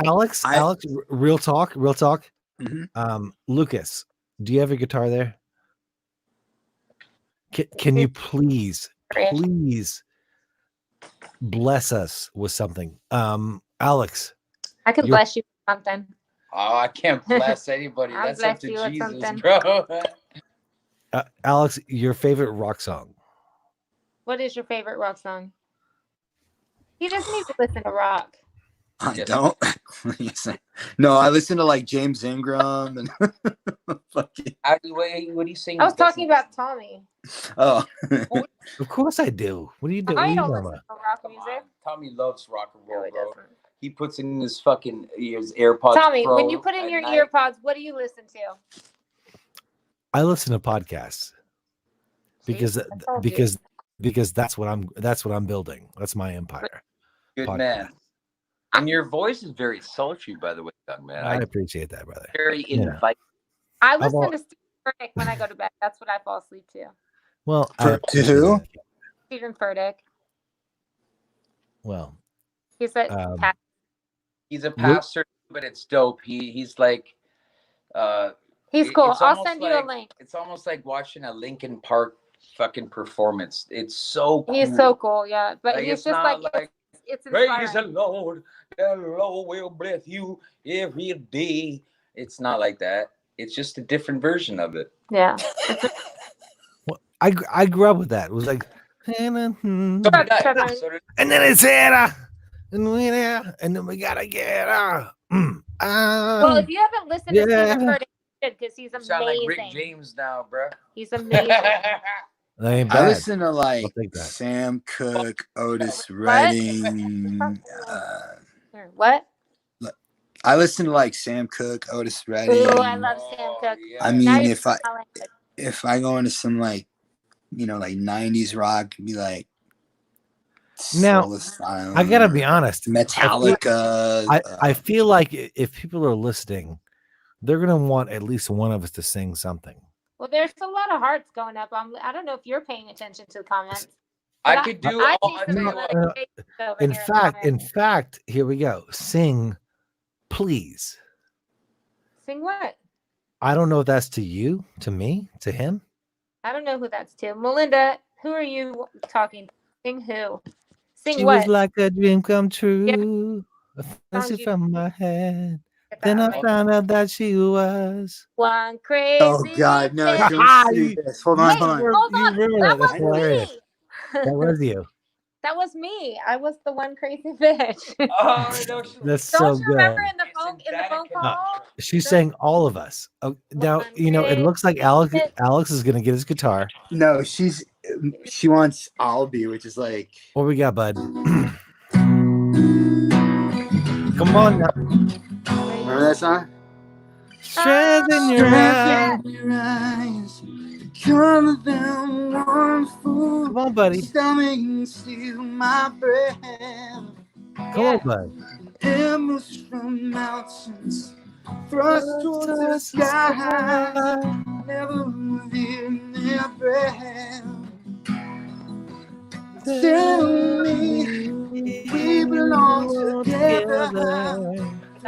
Alex, real talk. Mm-hmm. Lucas, do you have a guitar there? Can you please bless us with something? Alex, I can bless you with something. Oh, I can't bless anybody. That's up to Jesus, bro. Alex, your favorite rock song? What is your favorite rock song? He doesn't need to listen to rock. I don't. No, I listen to like James Ingram and. What do you sing? I was talking about Tommy. Oh, of course I do. What are you doing? I don't listen to rock music. Tommy loves rock and roll, bro. He puts in his fucking AirPods. Tommy, when you put in your earpods, what do you listen to? I listen to podcasts because that's what I'm building. That's my empire. Good man. And your voice is very sultry, by the way, young man. I appreciate that, brother. Very inviting. I listen to Stephen Furtick when I go to bed. That's what I fall asleep to. Well, to who? Stephen Furtick. Well, he's a pastor, but it's dope. He's like, he's cool. I'll send you a link. It's almost like watching a Linkin Park fucking performance. It's so cool. He's so cool, yeah. But like, he's just like it's praise the Lord will bless you every day. It's not like that. It's just a different version of it. Yeah. Well, I grew up with that. It was like, and then it's Hannah, and then we gotta get her. Well, if you haven't listened to Stephen Furtick, because he's amazing. You sound like Rick James now, bro. He's amazing. That ain't bad. I listen to like I'll take that. Sam Cooke, Otis Redding. What? I listen to like Sam Cooke, Otis Redding. Ooh, I love Sam Cooke. Yeah. I mean, if I go into some like, like 90s rock, it'd be like Now, Soul Asylum, I gotta be honest. Metallica. I feel like if people are listening, they're gonna want at least one of us to sing something. Well, there's a lot of hearts going up. I don't know if you're paying attention to the comments. I could do all. In fact, here we go. Sing, please. Sing what? I don't know if that's to you, to me, to him. I don't know who that's to. Melinda, who are you talking to? Sing who? Sing she what? Was like a dream come true. A fantasy from my head. Then I found out that she was one crazy. Oh God, no! Don't do this. Hold on. Hold on. That was me. That was you. That was me. I was the one crazy bitch. Oh, no, that's so good. Remember in the phone call? She sang all of us. Oh, now it looks like Alex is gonna get his guitar. No, she wants "I'll Be," which is like. What we got, bud? Come on now. Remember that song? Strength in your eyes. Come on, buddy. My breath. Come on, bud. Embers from mountains, thrust towards the sky. Never reveal their breath. Tell me we belong together.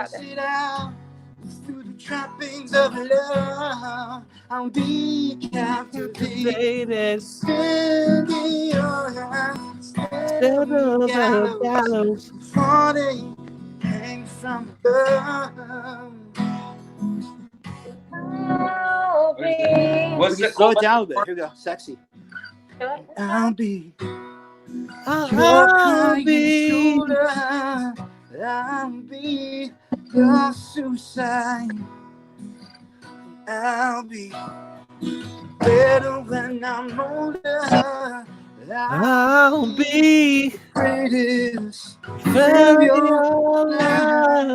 Sit out through the trappings of love. I'll be captivated. Stand in your hands. Stand on the gallows. Falling, hang from above. What's the slow it down a bit? Here we go. Sexy. I'll be. I'll be your suicide. I'll be better when I'm older. I'll be greatest of your life.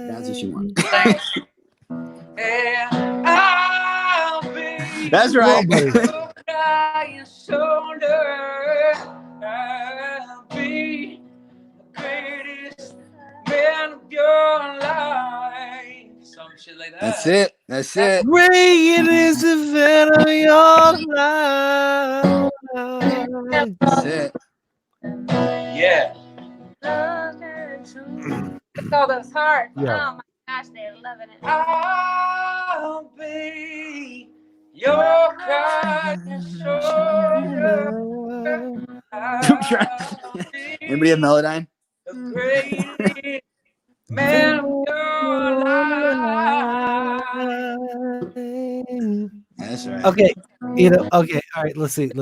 That's what you want. I'll be. That's right. I'll be the greatest man of your life. Some shit like that. That's it. That's it. Greatest event of your life. That's it. Yeah. Look all those hearts. Yeah. Oh my gosh, they're loving it. I'll be your kind shoulder. Anybody have Melodyne? The greatest man of your life. That's right. Okay. Okay. All right. Let's see.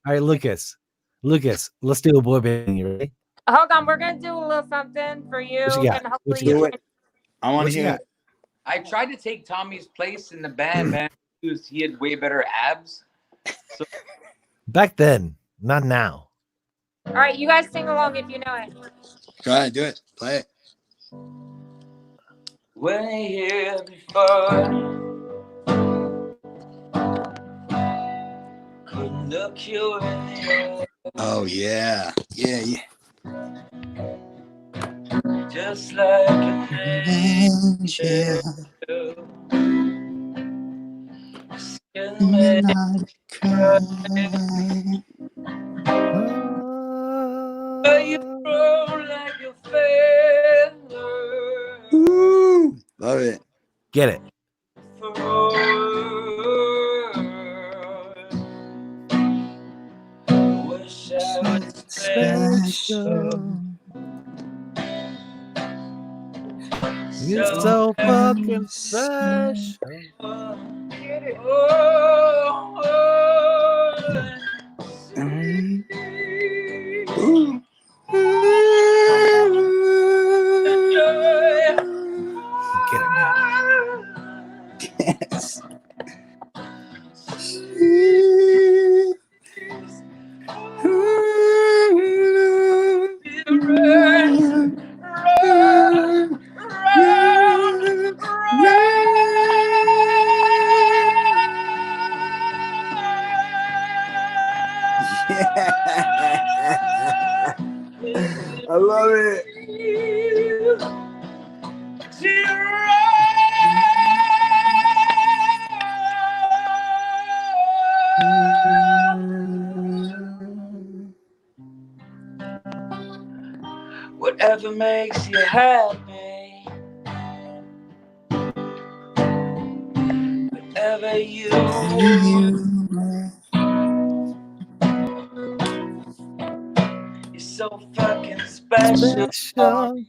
All right, Lucas, let's do a boy band. You ready? Hold on, we're gonna do a little something for you, What you got? and hopefully you you got? can. I want What to you hear got? it. I tried to take Tommy's place in the band, man. He had way better abs. So Back then, not now. All right, you guys sing along if you know it. Go ahead, do it. Play it. when here before, couldn't look you in the eye. Oh yeah, yeah. Just like an angel. Skin me cry. But you grow like a feather. Woo! Love it. Get it. Wish I was special. You're so fucking special. Ooh. Get it now. Yes. I love it. Whatever makes you happy, whatever you you're so fucking special.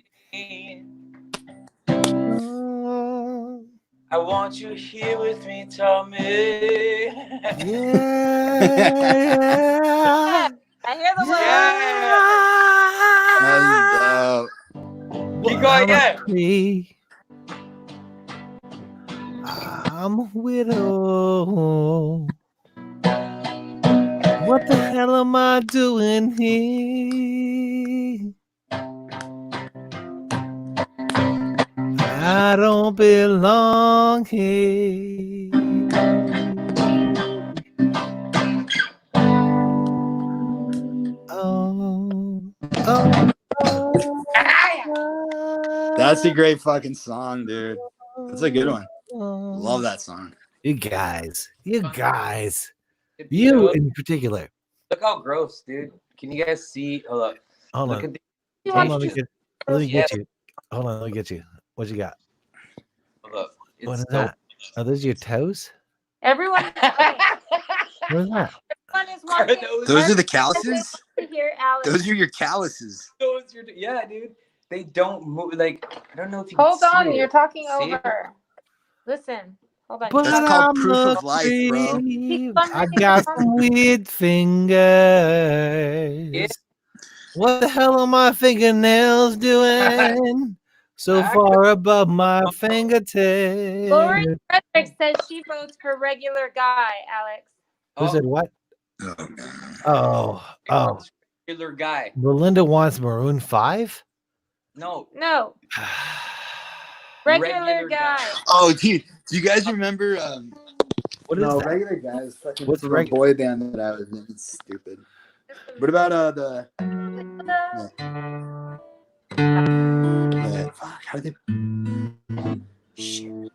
I want you here with me, Tommy. Yeah. I hear the word. Yeah. Keep going, yeah. I'm a widow. What the hell am I doing here? I don't belong here. That's a great fucking song, dude. That's a good one. Love that song. You guys, you Look, in particular. Look how gross, dude. Can you guys see? Hold up. Hold Look on. at Hold on, let me get you. Hold on, let me get you. What you got? Hold up. What is that? Are those your toes? Everyone. What is that? Everyone is watching. Those are the calluses? Here, Alex. Those are your calluses. Yeah, dude. They don't move. Like, I don't know if you Hold can on, see you're it. talking See over. Listen. Hold on. But That's called proof of life, bro. I got some weird fingers. Yeah. What the hell are my fingernails doing? So far above my fingertips. Lori Frederick says she votes for regular guy, Alex. Who said what? Oh. Regular guy. Belinda wants Maroon 5? No. Regular guy. Oh, dude, do you guys remember? What is that? Regular guys. Fucking What's from a boy band that I was in. It's stupid. What about the? Fuck, how did they? Shit.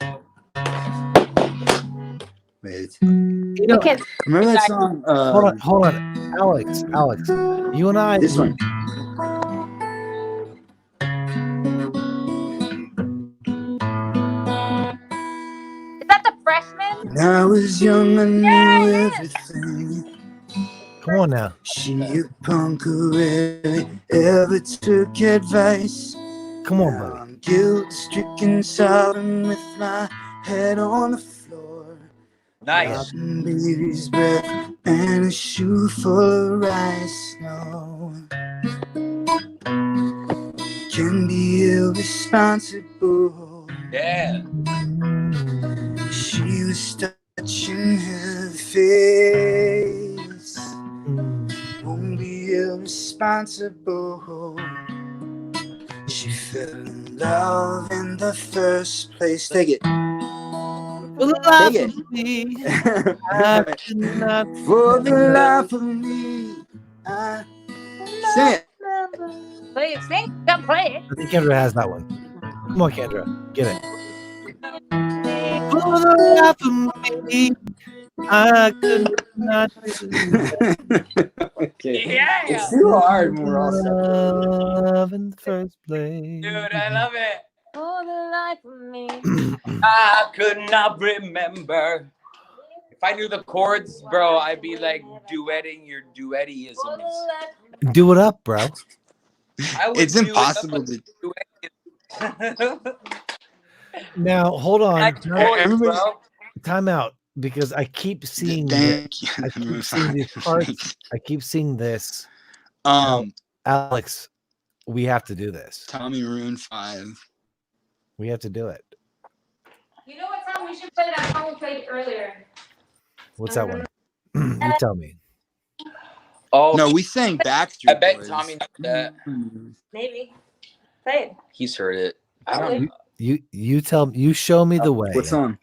Wait. Remember that song? Hold on, Alex. You and I. This one. Is that the freshman? When I was young, I knew everything. Come on now. She a punk who rarely ever took advice. Come on, buddy. I'm guilt-stricken, sobbing with my head on the floor. Nice. Baby's breath and a shoe full of rice. No, can be irresponsible. Yeah. She was touching her face. Won't be irresponsible. She fell in love in the first place. Take it. For the life of me, I could not. For the life of me, I sing it. Play it, sing. Don't play it. I think Kendra has that one. Come on, Kendra, get it. For the life of me, I could not. Okay. Yeah. It's too hard when we're all love in the first place. Dude, I love it. For the life of me. I could not remember. If I knew the chords, bro, I'd be like duetting your duettyisms. Do it up, bro. It's impossible to do it. Now, hold on. Chords, Time out, because I keep seeing this. I keep seeing these parts. I keep seeing this. Alex, we have to do this. Tommy Maroon 5. We have to do it. You know what song we should play? That song we played earlier. What's that one? You tell me. Oh no, we sang Backstreet. I bet Boys. Tommy knows that. Maybe. Play it. He's heard it. I don't know. You tell me. You show me the way. What song?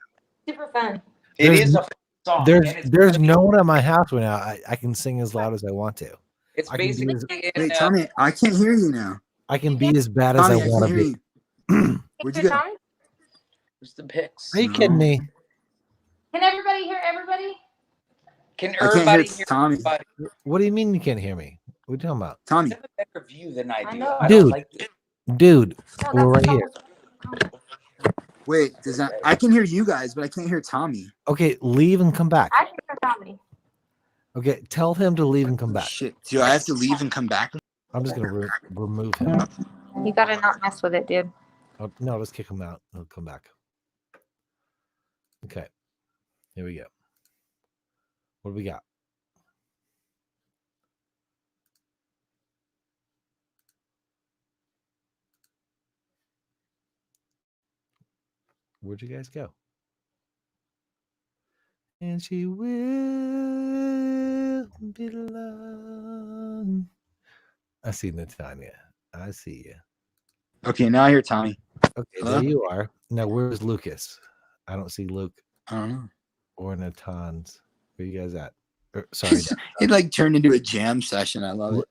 Super fun. It is a song. There's no one at my house right now. I can sing as loud as I want to. It's basically. Wait, Tommy, I can't hear you now. I can be as bad as I want to be. Where'd you go? Where's the pics? Are you kidding me? Can everybody hear everybody? Can everybody hear Tommy? Everybody? What do you mean you can't hear me? What are you talking about? Tommy. You have a better view than I do. know. I don't like this. Dude, we're right here. Wait, I can hear you guys, but I can't hear Tommy. Okay, leave and come back. I can hear Tommy. Okay, tell him to leave and come back. Shit, do I have to leave and come back? I'm just gonna remove him. You gotta not mess with it, dude. Oh, no, let's kick him out. He'll come back. Okay, here we go. What do we got? Where'd you guys go? And she will belong. I see Natanya. I see you. Okay, now I hear Tommy. Okay, Hello? there you are. Now, where's Lucas? I don't see Luke I don't know. or Natan's. Where you guys at? Sorry, It like turned into a jam session. I love it.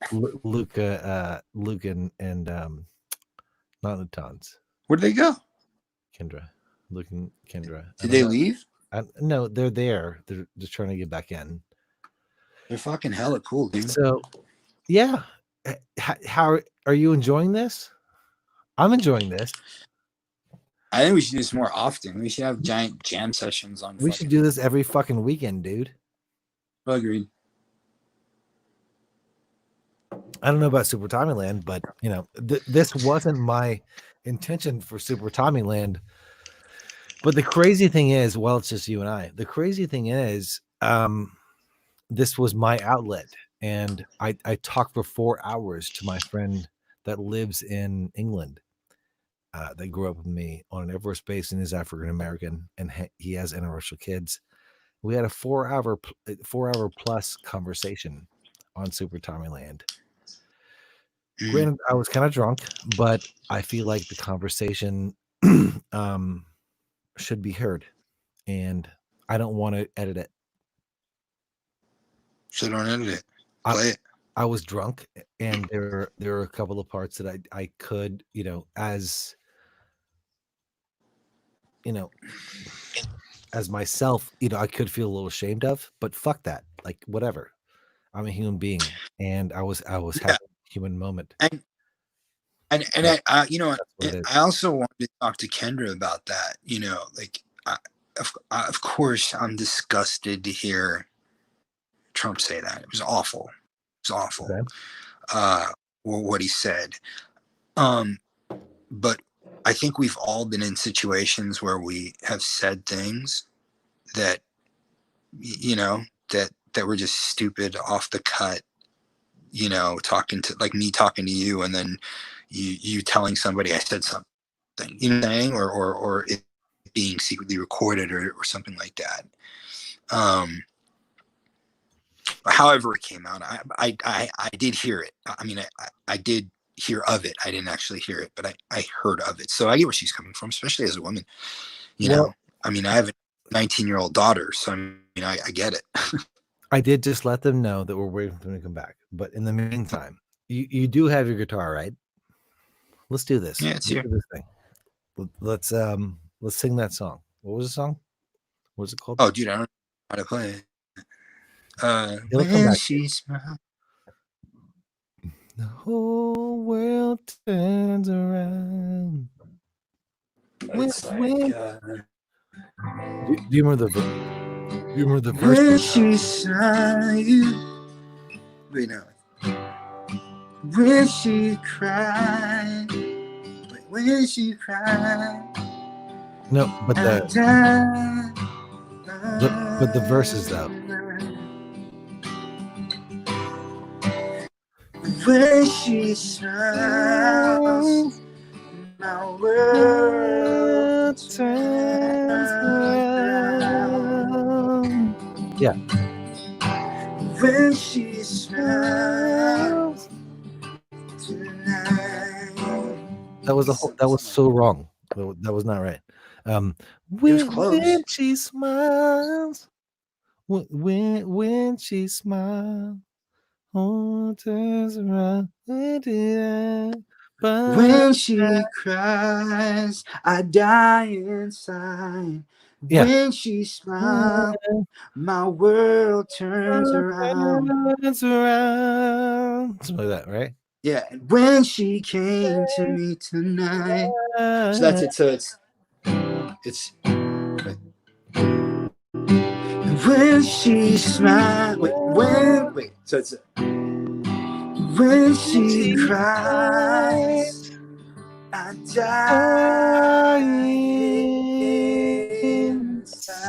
Luke and not Natan's. Where'd they go? Kendra, Luke and Kendra. Did they leave? No, they're there. They're just trying to get back in. They're fucking hella cool, dude. So, yeah. How are you enjoying this? I'm enjoying this. I think we should do this more often. We should have giant jam sessions on. We should do this every fucking weekend, dude. Agreed. I don't know about Super Tommy Land, but you know, this wasn't my intention for Super Tommy Land. But the crazy thing is, well, it's just you and I. The crazy thing is, this was my outlet, and I talked for 4 hours to my friend that lives in England. That grew up with me on an Air Force base and is African American, and he has interracial kids. We had a 4 hour plus conversation on Super Tommy Land. Granted, I was kind of drunk, but I feel like the conversation should be heard, and I don't want to edit it. So don't edit it. Play it. I was drunk, and there are a couple of parts that I could, you know, as myself, you know, I could feel a little ashamed of, but fuck that. Like, whatever. I'm a human being, and I was having a human moment. And I you know, I also wanted to talk to Kendra about that. You know, like, of course, I'm disgusted to hear Trump say that. It was awful. It was awful. Okay. What he said. But I think we've all been in situations where we have said things that, you know, that were just stupid, off the cut, you know, talking to you, and then you telling somebody I said something, you know what I'm saying? Or it being secretly recorded or something like that. However it came out, I did hear it. I mean, I did hear of it. I didn't actually hear it, but I heard of it. So I get where she's coming from, especially as a woman. You know, I mean, I have a 19-year-old daughter, so I mean, I get it. I did just let them know that we're waiting for them to come back. But in the meantime, you do have your guitar, right? Let's do this. Yeah, it's here. This thing. Let's sing that song. What was the song? What was it called? Oh, dude, I don't know how to play it. When she smiles, the whole world turns around. Do you remember the verse? When she saw you, wait, no. When she cried, when she cried. No, but the verses though. When she smiles, my world turns around. Yeah. When she smiles tonight. That was so wrong. That was not right. When she smiles. When she smiles, oh, turns around. When she cries, I die inside. Yeah. When she smiles, my world turns around. Something like that, right? Yeah, and when she came to me tonight. So that's it. So it's when she smiled. Wait. So it's when she cries, I die inside.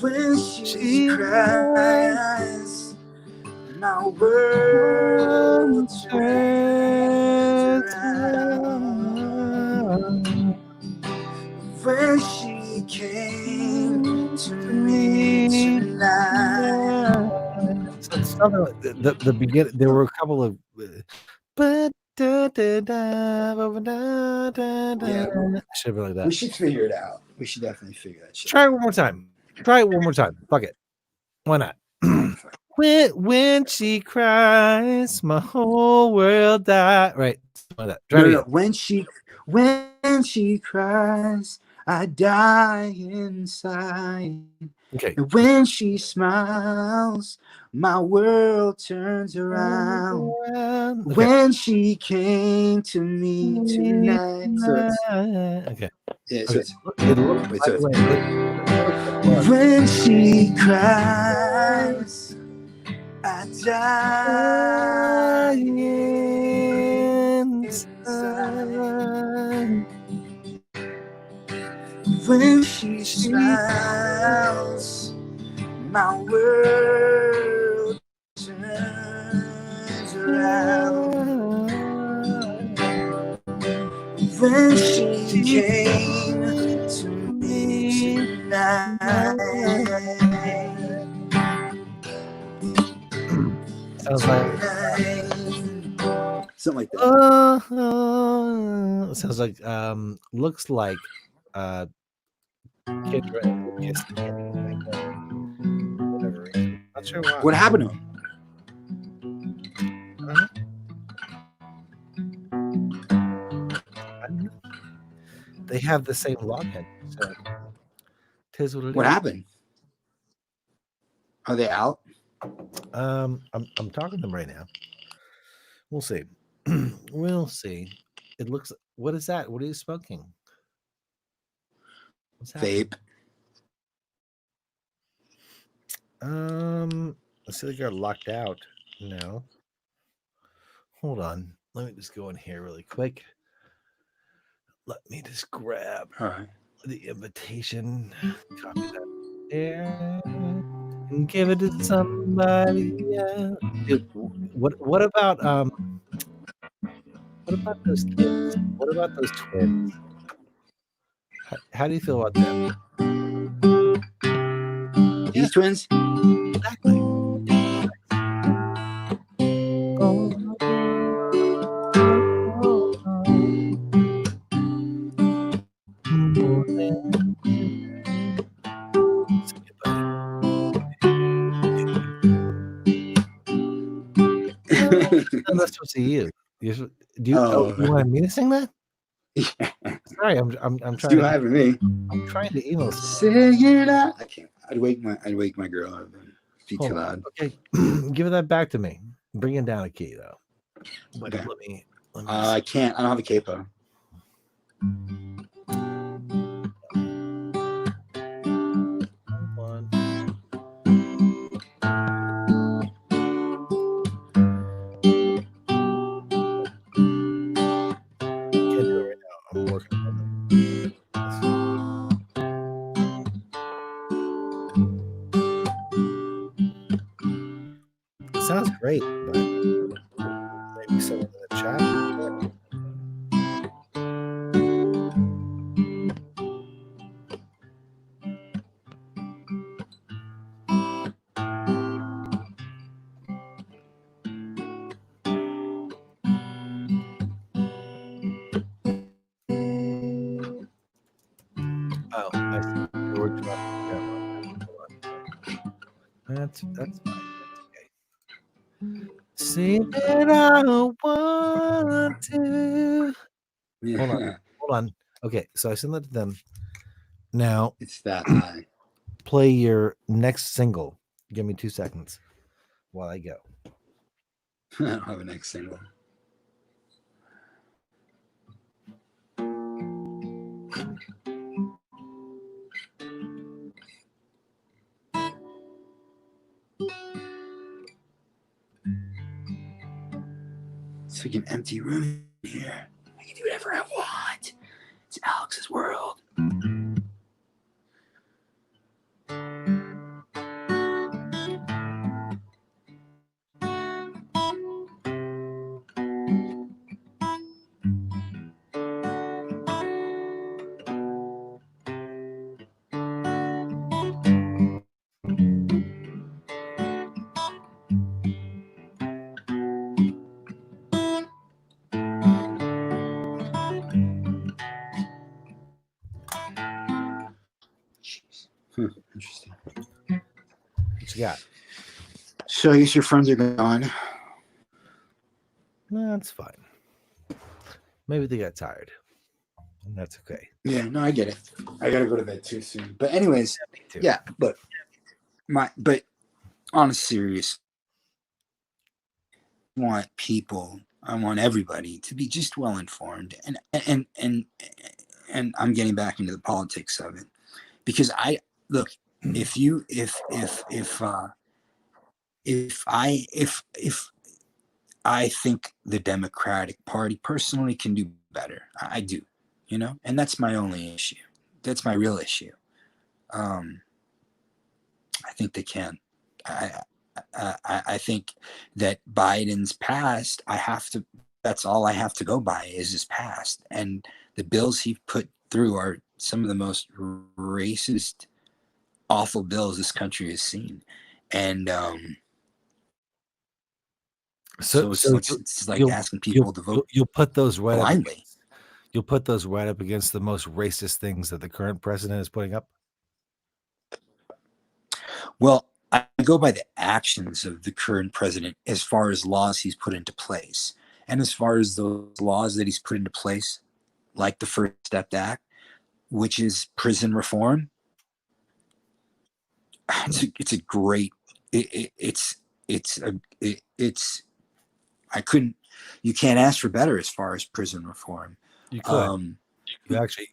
When she cries, my world turns around. When she came to me tonight. So it's something like the beginning. There were a couple of, but should have been like that. We should figure it out. We should definitely figure that shit. Try it one more time. Fuck it. Why not? When she cries, my whole world dies. Right. Like that. Try it again. When she cries, I die inside. Okay. And when she smiles, my world turns around. Okay. When she came to me tonight. So it's, okay. yeah, so Okay. it's, It looks, wait, by so the way, when she cries, I die inside. When she smiles, my world turns around. When she came to me tonight. Sounds like something like that. Sounds like looks like Kendra and Lukas can't make that for whatever reason. Not sure why. What happened to him? I don't know. They have the same login, so tis what it What is. happened? Are they out? I'm talking to them right now. We'll see. We'll see. It looks. What is that? What are you smoking? What's happening? Vape. I see they got locked out. No. Hold on. Let me just go in here really quick. Let me just grab the invitation. Copy that there. And give it to somebody else. Dude, what about those kids? What about those twins? How do you feel about them? These twins? Exactly. I'm not supposed to you. Do you want me to sing that? Yeah. Sorry, I'm trying. Too high for me. I'm trying to email. Sing it out. I can't. I'd wake my girl up. Be too loud. Okay, give that back to me. Bring it down a key though. But okay. Let me I can't. I don't have a capo. I'm working on it. Sounds great, but maybe someone in the chat. Oh, I see. That's fine. That's okay. See that I don't want to. Yeah. Hold on. Okay, so I sent that to them. Now It's that high. play your next single. Give me 2 seconds while I go. I don't have a next single. It's like an empty room here. I can do whatever I want. It's Alex's world. Interesting. What you got? So I guess your friends are gone. No, that's fine. Maybe they got tired. And that's okay. Yeah, no, I get it. I gotta go to bed too soon. But anyways, yeah, but on a serious, I want everybody to be just well informed, and I'm getting back into the politics of it, because if I think the Democratic Party personally can do better, I do, and that's my only issue. That's my real issue. I think they can. I think that Biden's past, that's all I have to go by is his past. And the bills he put through are some of the most racist, awful bills this country has seen. And so it's like asking people to vote. You'll put those right blindly. up. You'll put those right up against the most racist things that the current president is putting up. Well, I go by the actions of the current president as far as laws he's put into place. And as far as those laws that he's put into place, like the First Step Act, which is prison reform, it's a great, you can't ask for better as far as prison reform. You could.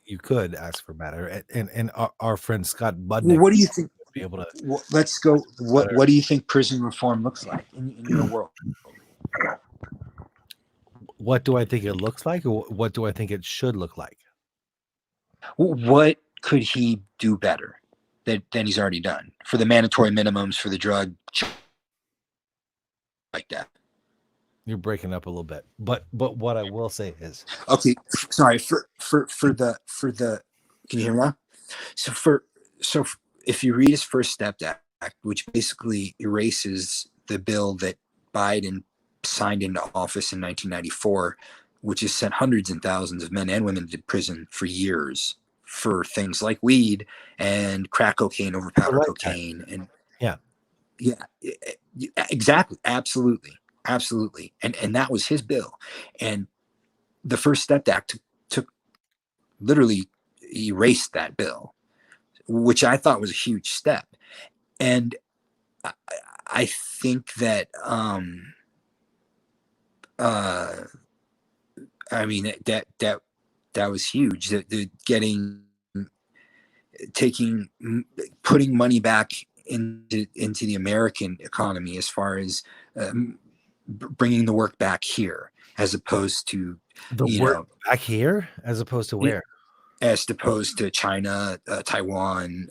You could ask for better. And our friend Scott Budnick. Well, what do you think? Be able to. Let's go. What do you think prison reform looks like in your world? What do I think it looks like, or what do I think it should look like? What could he do better than he's already done for the mandatory minimums for the drug like that? You're breaking up a little bit, but what I will say is, okay, sorry for the can you hear me now? So if you read his First Step Act, which basically erases the bill that Biden signed into office in 1994, which has sent hundreds and thousands of men and women to prison for years for things like weed and crack cocaine over powder cocaine, and yeah, exactly, absolutely, and that was his bill. And the First Step Act took literally erased that bill, which I thought was a huge step. And I think that I mean that was huge. The putting money back into the American economy, as far as bringing the work back here, as opposed to back here, as opposed to where? As opposed to China, Taiwan.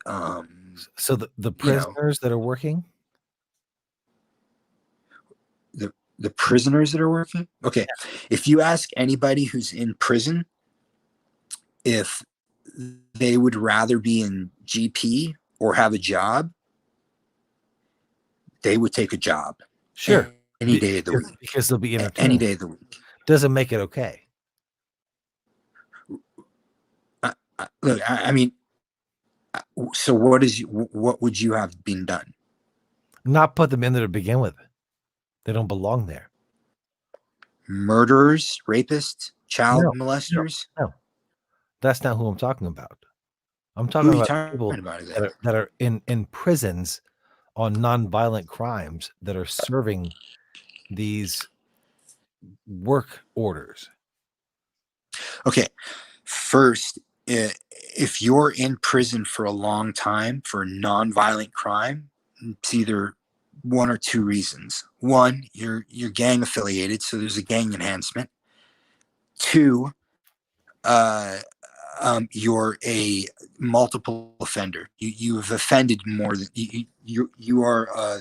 So the prisoners that are working? The prisoners that are working? Okay. If you ask anybody who's in prison if they would rather be in GP or have a job, they would take a job. Sure. Any day of the week. Because they'll be entertained. Any day of the week. Doesn't make it okay. Look, I mean, So what would you have been done? Not put them in there to begin with. They don't belong there. Murderers, rapists, child molesters? No. That's not who I'm talking about. I'm Who talking are you about talking people about? Is that? that are in prisons on nonviolent crimes that are serving these work orders. Okay. First, if you're in prison for a long time for a nonviolent crime, it's either one or two reasons. One, you're gang affiliated, so there's a gang enhancement. Two, you're a multiple offender. You've offended more than you are.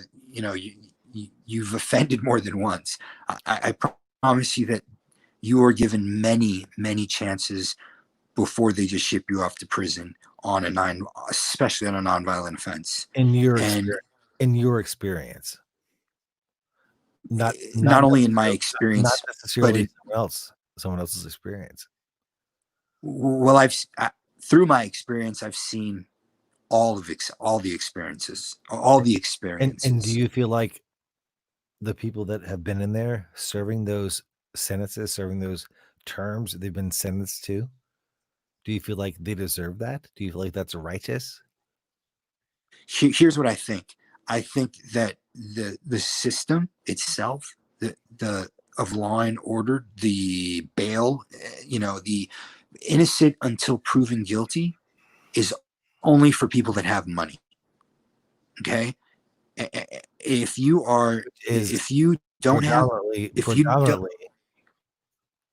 You've offended more than once. I promise you that you are given many chances before they just ship you off to prison on especially on a nonviolent offense. In your experience, not only in my experience, not necessarily someone else's experience. Well, through my experience, I've seen all the experiences. And do you feel like the people that have been in there serving those sentences, serving those terms they've been sentenced to, do you feel like they deserve that? Do you feel like that's righteous? Here's what I think. I think that the system itself, the of law and order, the bail, the innocent until proven guilty, is only for people that have money. Okay, if you don't have,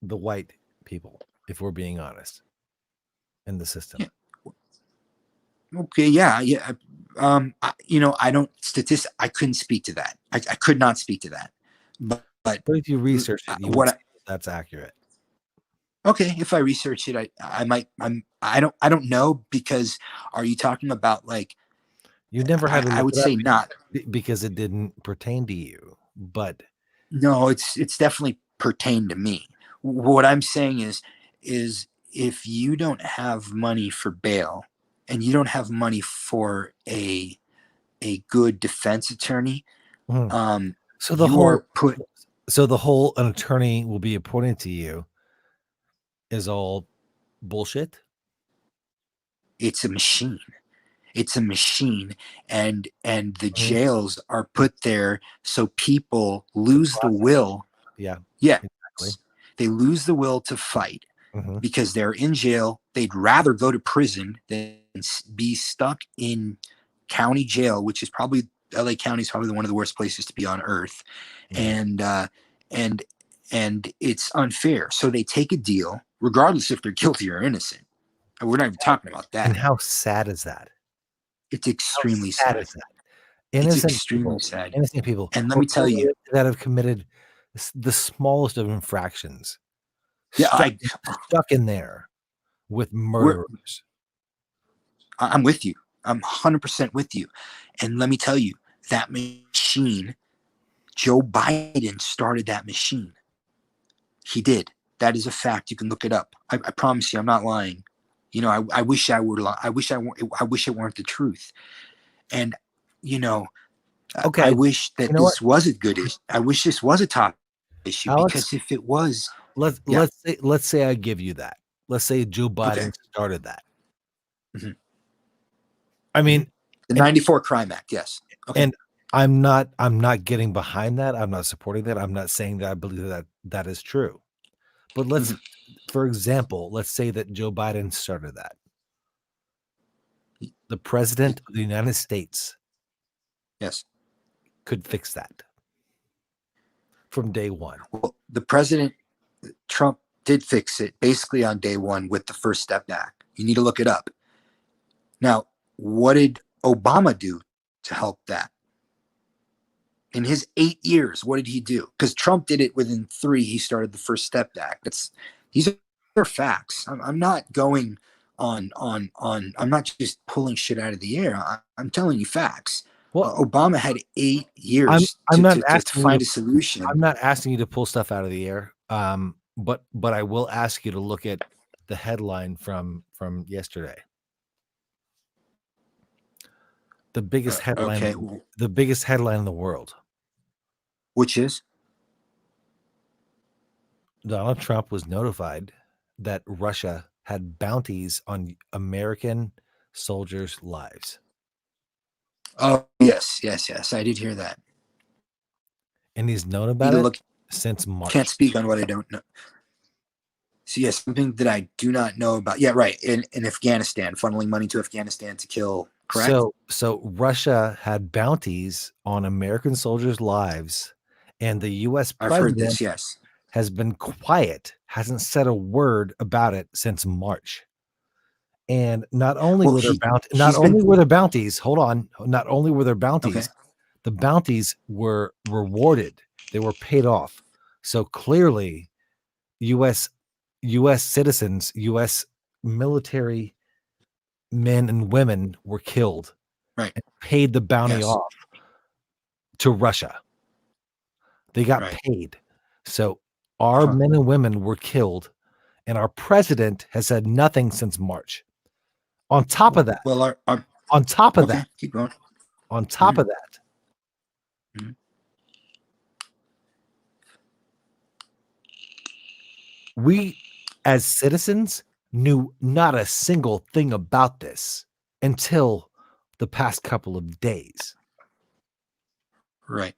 the white people, if we're being honest, in the system. Yeah. Okay, yeah. I don't I couldn't speak to that. I could not speak to that. But if you research it, that's accurate. Okay, if I research it, I might. I don't know, because are you talking about like? You never had. I would say not, because it didn't pertain to you. But no, it's definitely pertained to me. What I'm saying is if you don't have money for bail and you don't have money for a good defense attorney, so the whole an attorney will be appointed to you is all bullshit. It's a machine. It's a machine, and the jails are put there so people lose the will. Yeah. Exactly. They lose the will to fight because they're in jail. They'd rather go to prison than be stuck in county jail, which is probably LA County is probably one of the worst places to be on earth. And it's unfair. So they take a deal, regardless if they're guilty or innocent. And we're not even talking about that. And how sad is that? It's extremely sad. Innocent people. And let me tell you, that have committed the smallest of infractions. Yeah, stuck in there with murderers. I'm with you. I'm 100% with you. And let me tell you, that machine, Joe Biden started that machine. He did. That is a fact. You can look it up. I promise you, I'm not lying. I wish I would. I wish it weren't the truth. And okay, I wish that this was a good issue. I wish this was a top issue, Alex, because if it was, let's say I give you that. Let's say Joe Biden started that. I mean, the 94 Crime Act. Yes. Okay. And I'm not getting behind that. I'm not supporting that. I'm not saying that I believe that is true. But let's, for example, let's say that Joe Biden started that. The president of the United States, yes, could fix that from day one. Well, the president, Trump, did fix it basically on day one with the First Step Act. You need to look it up. Now, what did Obama do to help that? In his 8 years, what did he do? Because Trump did it within 3. He started the First Step Act. These are facts. I'm not going on. I'm not just pulling shit out of the air. I'm telling you facts. Well, Obama had 8 years to find a solution. I'm not asking you to pull stuff out of the air. But I will ask you to look at the headline from yesterday. the biggest headline, Okay. the biggest headline in the world. Which is? Donald Trump was notified that Russia had bounties on American soldiers' lives. Oh, yes. I did hear that. And he's known about it since March. Can't speak on what I don't know. So, yes, something that I do not know about. Yeah, right. In Afghanistan, funneling money to Afghanistan to kill, correct? So Russia had bounties on American soldiers' lives, and the U.S. president, I've heard this, yes, has been quiet, hasn't said a word about it since March. And not only were there bounties, hold on, not only were there bounties, the bounties were rewarded. They were paid off. So clearly, U.S. citizens, U.S. military men and women were killed, right, and paid the bounty off to Russia. They got paid. So our men and women were killed, and our president has said nothing since March. On top of that, on top of that, keep going. On top of that, we as citizens knew not a single thing about this until the past couple of days. Right.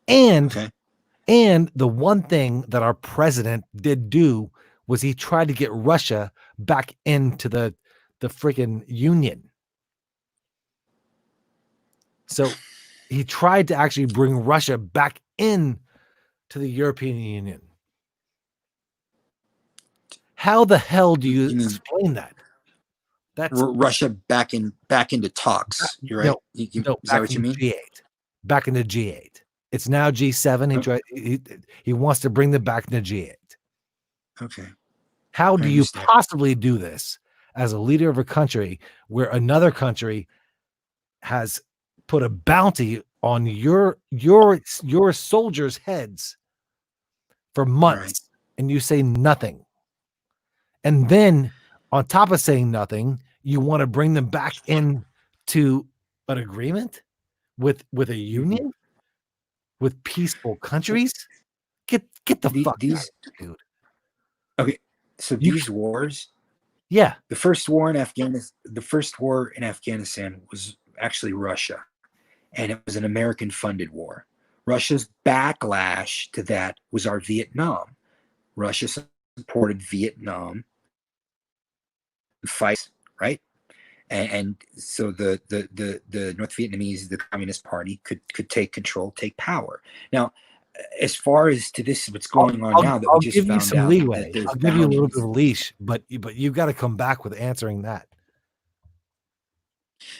And the one thing that our president did do was he tried to get Russia back into the freaking union. So he tried to actually bring Russia back in to the European Union. How the hell do you explain that? That's Russia back into talks. You're right. Is that what you mean? G8. Back into G8. It's now G7. He wants to bring them back into G8. Okay. How do you possibly do this as a leader of a country where another country has put a bounty on your soldiers' heads for months, and you say nothing? And then on top of saying nothing, you want to bring them back into an agreement with a union with peaceful countries? Get the fuck out, dude. Okay, so these wars, the first war in Afghanistan was actually Russia, and it was an American-funded war. Russia's backlash to that was our Vietnam. Russia supported Vietnam fights, right? And so the North Vietnamese, the Communist Party, could take control, take power. Now, as far as to this, what's going on now, that we just found out, some leeway. I'll give you a little bit of leash, but you've got to come back with answering that.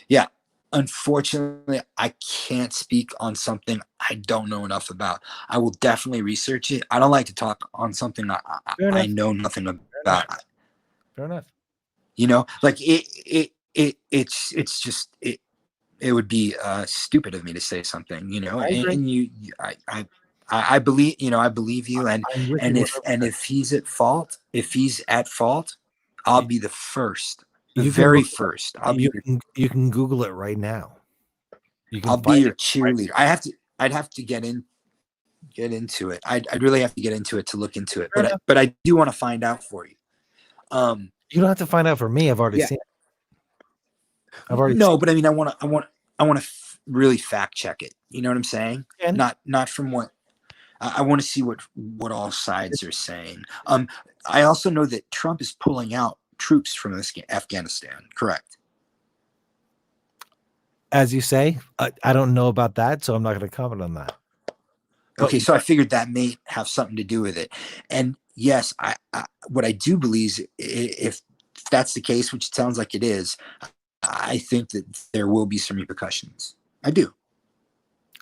Yeah, unfortunately, I can't speak on something I don't know enough about. I will definitely research it. I don't like to talk on something I know nothing about. Fair enough. You know, like it's just it would be stupid of me to say something, you know. I believe, you know, I believe you, and if he's at fault, I'll be the first, very first. You can Google it right now. I'll be your cheerleader. I'd have to get into it. I'd really have to get into it to look into it, but I do want to find out for you. You don't have to find out for me. I've already seen it. But I mean, I want to really fact check it. You know what I'm saying? Not from what I want to see what all sides are saying. I also know that Trump is pulling out troops from Afghanistan. Correct? As you say, I don't know about that, so I'm not going to comment on that. Okay, so I figured that may have something to do with it. And yes, I what I do believe is, if that's the case, which it sounds like it is, I think that there will be some repercussions. I do.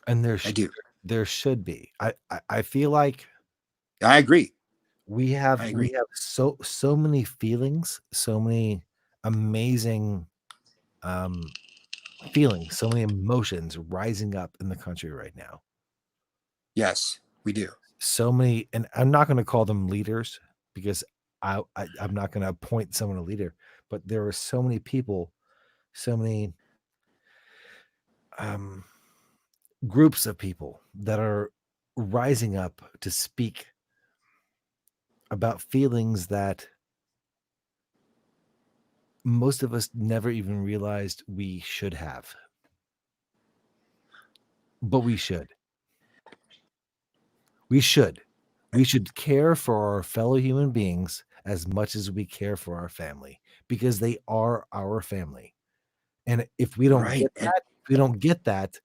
And there should be. I feel like I agree. We have so many feelings, so many amazing feelings, so many emotions rising up in the country right now. Yes, we do. So many, and I'm not going to call them leaders because I'm not going to appoint someone a leader, but there are so many people, so many groups of people that are rising up to speak about feelings that most of us never even realized we should have. But we should. We should. We should care for our fellow human beings as much as we care for our family, because they are our family. And if we don't get that,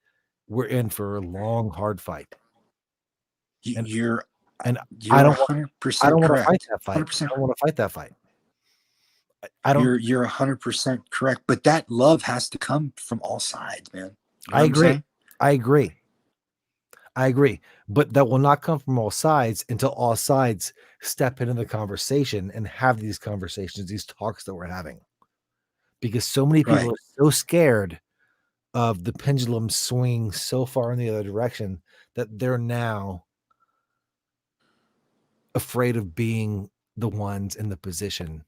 we're in for a long, hard fight. You're I don't 100% want to correct. fight that fight. 100%. I don't want to fight that fight. I don't. You're 100% correct, but that love has to come from all sides, man. You know I agree. I agree. But that will not come from all sides until all sides step into the conversation and have these conversations, these talks that we're having. Because so many people are so scared of the pendulum swinging so far in the other direction that they're now afraid of being the ones in the position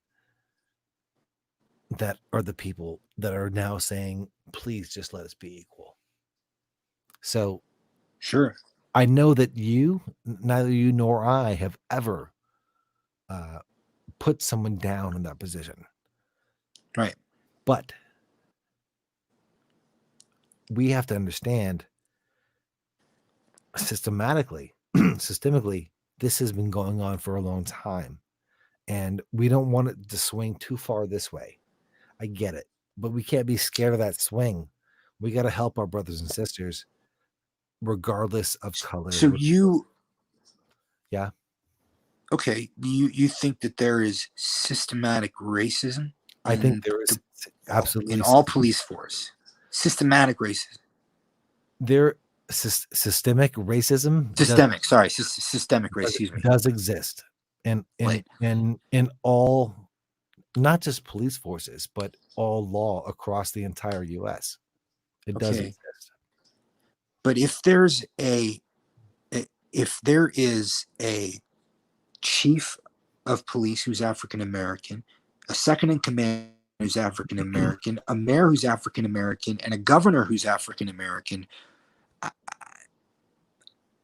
that are the people that are now saying, please just let us be equal. So sure, I know that neither you nor I have ever put someone down in that position. Right. But we have to understand systemically, this has been going on for a long time. And we don't want it to swing too far this way. I get it. But we can't be scared of that swing. We got to help our brothers and sisters, regardless of color. So yeah. Okay. You think that there is systematic racism? I think there is absolutely in all police force. Systematic racism. Systemic racism. Systemic racism does exist, and in all, not just police forces, but all law across the entire U.S. It does exist. But if there is a chief of police who's African American, a second in command who's African American, a mayor who's African American, and a governor who's African American,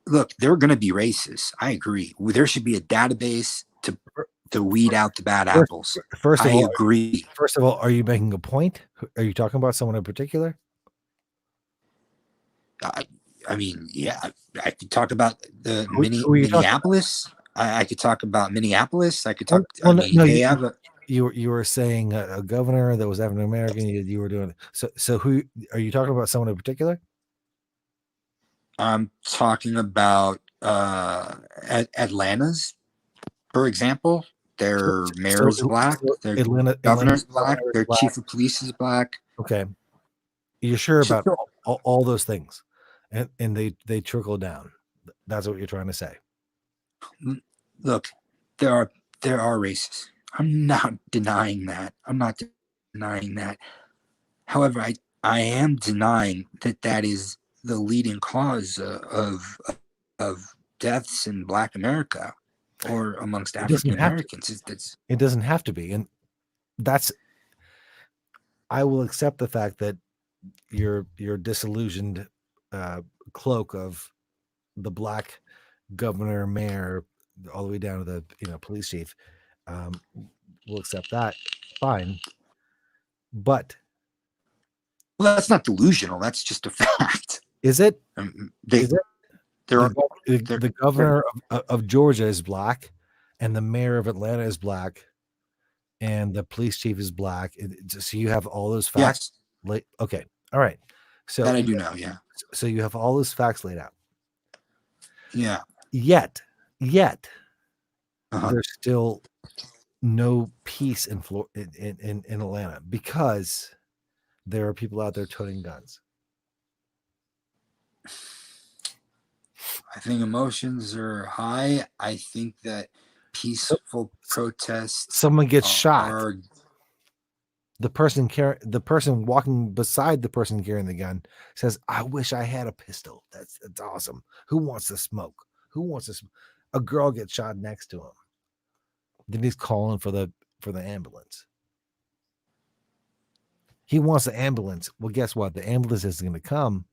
look, they're going to be racist. I agree. There should be a database to weed out the bad apples. I agree. First of all, are you making a point? Are you talking about someone in particular? I mean, yeah, I could talk about the Minneapolis. I could talk about Minneapolis. I could talk. You were saying a governor that was African American. You were doing so. Who are you talking about? Someone in particular? I'm talking about Atlanta's, for example. Their mayor is black. Their governor is black. Their chief of police is black. Okay, you're sure about all those things, and they trickle down. That's what you're trying to say. Look, there are races. I'm not denying that. However, I am denying that is the leading cause of deaths in Black America or amongst African Americans. It doesn't have to be, and I will accept the fact that your disillusioned cloak of the black governor, mayor, all the way down to the police chief. We'll accept that. Fine. But that's not delusional. That's just a fact. Is it? The governor of Georgia is black, and the mayor of Atlanta is black, and the police chief is black. So you have all those facts. Yes. Okay. All right. So that I do know. Yeah. So you have all those facts laid out. Yeah. Yet, there's still no peace in Atlanta because there are people out there toting guns. I think emotions are high. I think that peaceful protests. Someone gets shot. The person walking beside the person carrying the gun says, "I wish I had a pistol. That's awesome. Who wants to smoke? Who wants to?" A girl gets shot next to him. Then he's calling for the ambulance. He wants the ambulance. Well, guess what? The ambulance isn't going to come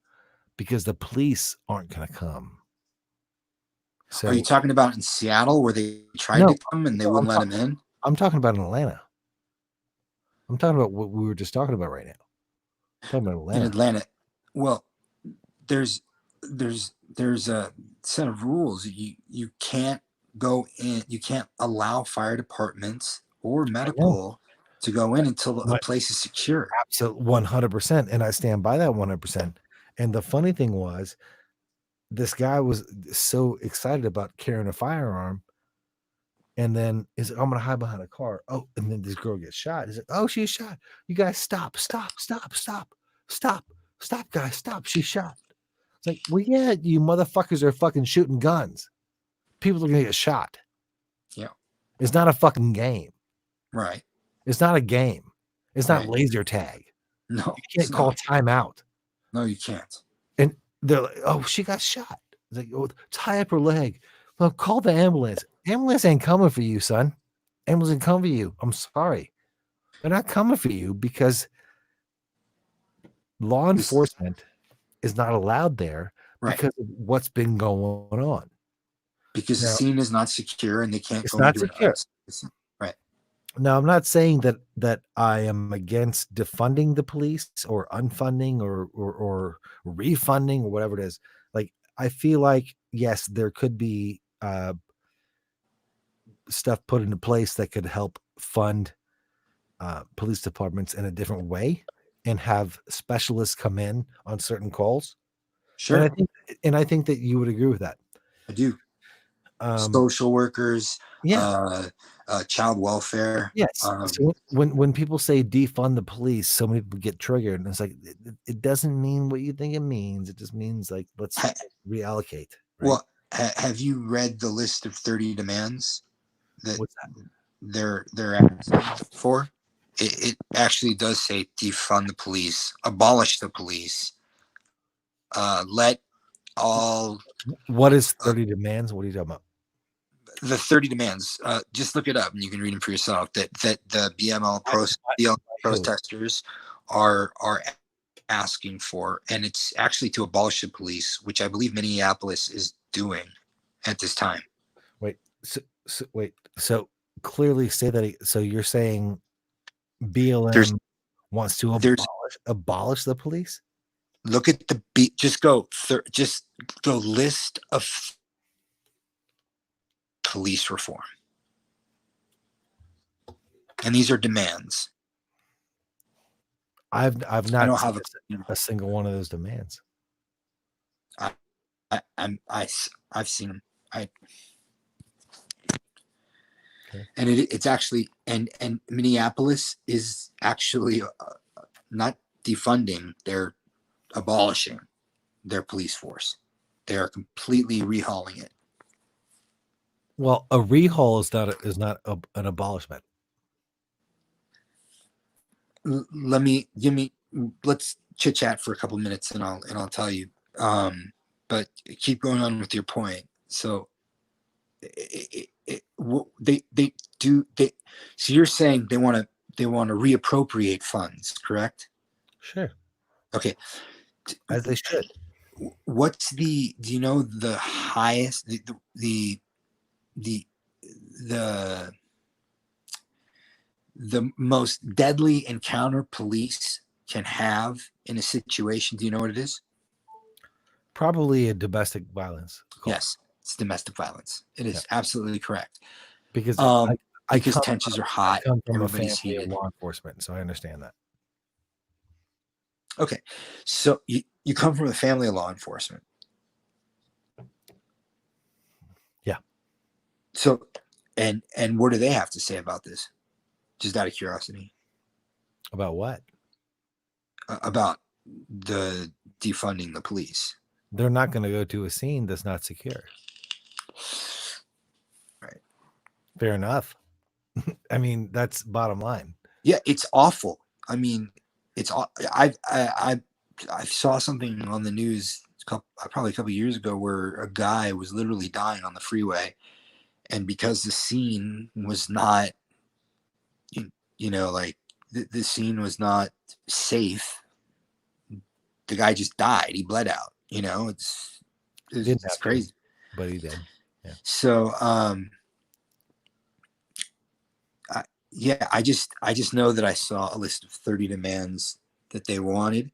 because the police aren't going to come. So, are you talking about in Seattle where they tried to come and they wouldn't let them in? I'm talking about in Atlanta. I'm talking about what we were just talking about right now. I'm talking about Atlanta. In Atlanta, well, there's a set of rules. You can't go in. You can't allow fire departments or medical to go in until a place is secure. Absolutely, 100%, and I stand by that 100%. And the funny thing was, this guy was so excited about carrying a firearm, and then he's like, I'm gonna hide behind a car. Oh, and then this girl gets shot. He's like, oh, she's shot. You guys stop, guys, stop. She's shot. It's like, well, yeah, you motherfuckers are fucking shooting guns. People are gonna get shot. Yeah. It's not a fucking game. Right. It's not a game. It's not laser tag. No. You can't call timeout. No, you can't. And they're like, oh, she got shot. It's like, oh, tie up her leg. Well, call the ambulance. Ambulance ain't coming for you, son. Ambulance ain't coming for you. I'm sorry. They're not coming for you because law enforcement is not allowed there because of what's been going on. Because the scene is not secure and they can't it's go not into secure. Right. Now, I'm not saying that I am against defunding the police or unfunding or refunding or whatever it is. Like, I feel like, yes, there could be stuff put into place that could help fund police departments in a different way and have specialists come in on certain calls. Sure. And I think that you would agree with that. I do. Social workers, child welfare. Yes. So when people say defund the police, so many people get triggered, and it's like it doesn't mean what you think it means. It just means like let's reallocate. Right? Well, have you read the list of 30 demands that they're asking for? It actually does say defund the police, abolish the police, let all. What is 30 demands? What are you talking about? The 30 demands, just look it up and you can read them for yourself, that the BLM protesters are asking for, and it's actually to abolish the police, which I believe Minneapolis is doing at this time. So clearly say that. So you're saying BLM wants to abolish the police? Look at the just go list of police reform, and these are demands. I've not seen a single one of those demands. I've seen them. And it's actually and Minneapolis is actually not defunding; they're abolishing their police force. They are completely rehauling it. Well, a rehaul is not an abolishment. Let's chit chat for a couple of minutes and I'll tell you. But keep going on with your point. So so you're saying they want to reappropriate funds, correct? Sure. Okay. As they should. What's do you know the highest the most deadly encounter police can have in a situation? Do you know what it is? Probably a domestic violence call. Yes, it's domestic violence. It is absolutely correct. Because tensions are hot. Everybody's heated. Law enforcement, so I understand that. Okay, so you come from a family of law enforcement. Yeah. So, and what do they have to say about this? Just out of curiosity. About what? About the defunding the police. They're not going to go to a scene that's not secure. Right. Fair enough. I mean, that's bottom line. Yeah, it's awful. I mean, I saw something on the news probably a couple of years ago where a guy was literally dying on the freeway, and because the scene was not, the scene was not safe, the guy just died. He bled out. You know, it's crazy. But he did. Yeah. So, I just know that I saw a list of 30 demands that they wanted.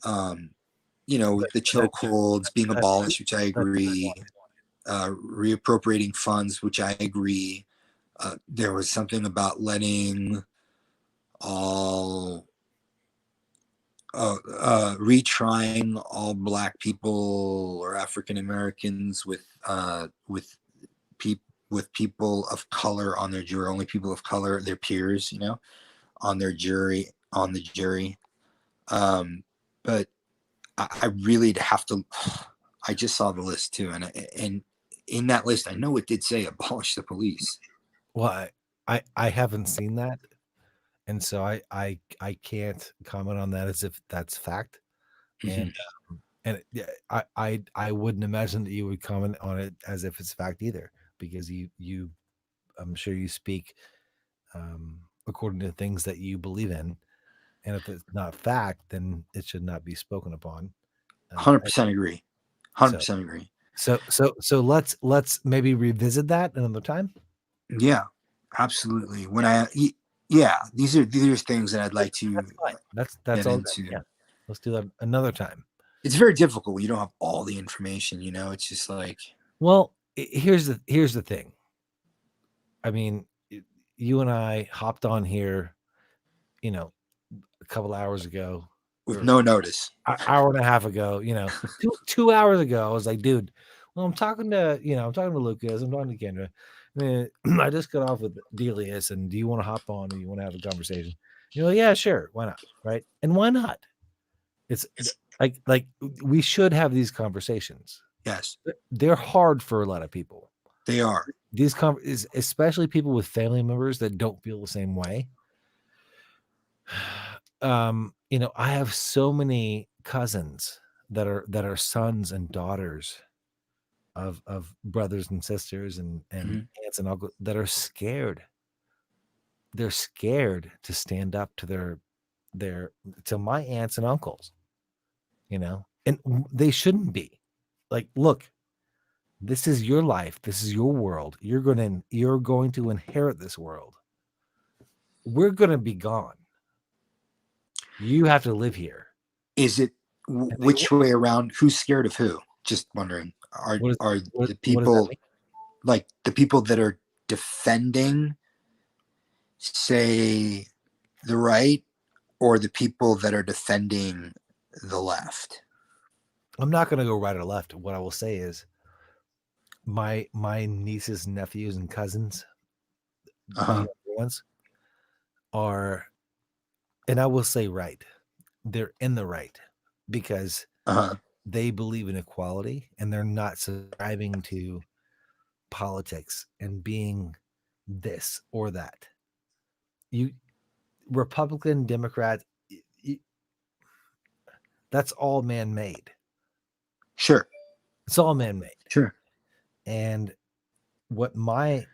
You know, with the chokeholds being abolished, which I agree. Reappropriating funds, which I agree. There was something about letting all retrying all Black people or African Americans with people of color on their jury, only people of color, their peers, you know, on the jury. But I really have to. I just saw the list too, and in that list, I know it did say abolish the police. Well, I haven't seen that, and so I can't comment on that as if that's fact. And I wouldn't imagine that you would comment on it as if it's fact either, because you I'm sure you speak according to things that you believe in, and if it's not fact, then it should not be spoken upon. 100% agree. 100% agree. So let's maybe revisit that another time. Yeah, absolutely. When these are things that I'd like to. That's all. Yeah, let's do that another time. It's very difficult when you don't have all the information. You know, it's just like. Well, here's the thing. I mean, you and I hopped on here, you know, a couple hours ago. With no notice. An hour and a half ago, you know, 2 hours ago, I was like, dude, well, I'm talking to Lukas, I'm talking to Kendra. I just got off with Delius, and do you want to hop on and you want to have a conversation? You know, yeah, sure, why not? Right? And why not? It's like we should have these conversations. Yes. They're hard for a lot of people. They are. These especially people with family members that don't feel the same way. You know, I have so many cousins that are sons and daughters of brothers and sisters and aunts and uncles that are scared. They're scared to stand up to to my aunts and uncles, you know, and they shouldn't be. Like, look, this is your life. This is your world. You're going to inherit this world. We're going to be gone. You have to live here. Is it which way around? Who's scared of who? Just wondering. Are the people like the people that are defending, say, the right, or the people that are defending the left? I'm not going to go right or left. What I will say is my nieces, nephews, and cousins, the younger ones, are, and I will say right. They're in the right because they believe in equality and they're not subscribing to politics and being this or that. You Republican, Democrat, that's all man-made. Sure. It's all man-made. Sure. And what my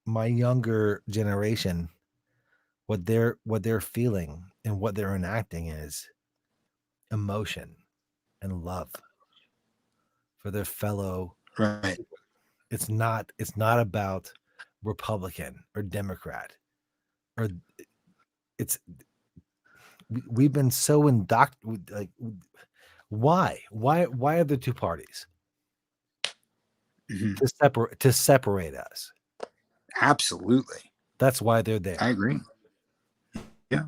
younger generation, what they're feeling and what they're enacting is emotion and love for their fellow. Right. It's not about Republican or Democrat, or we've been so indoctrinated. Like, why are there two parties? To separate us. Absolutely. That's why they're there. I agree. Yeah.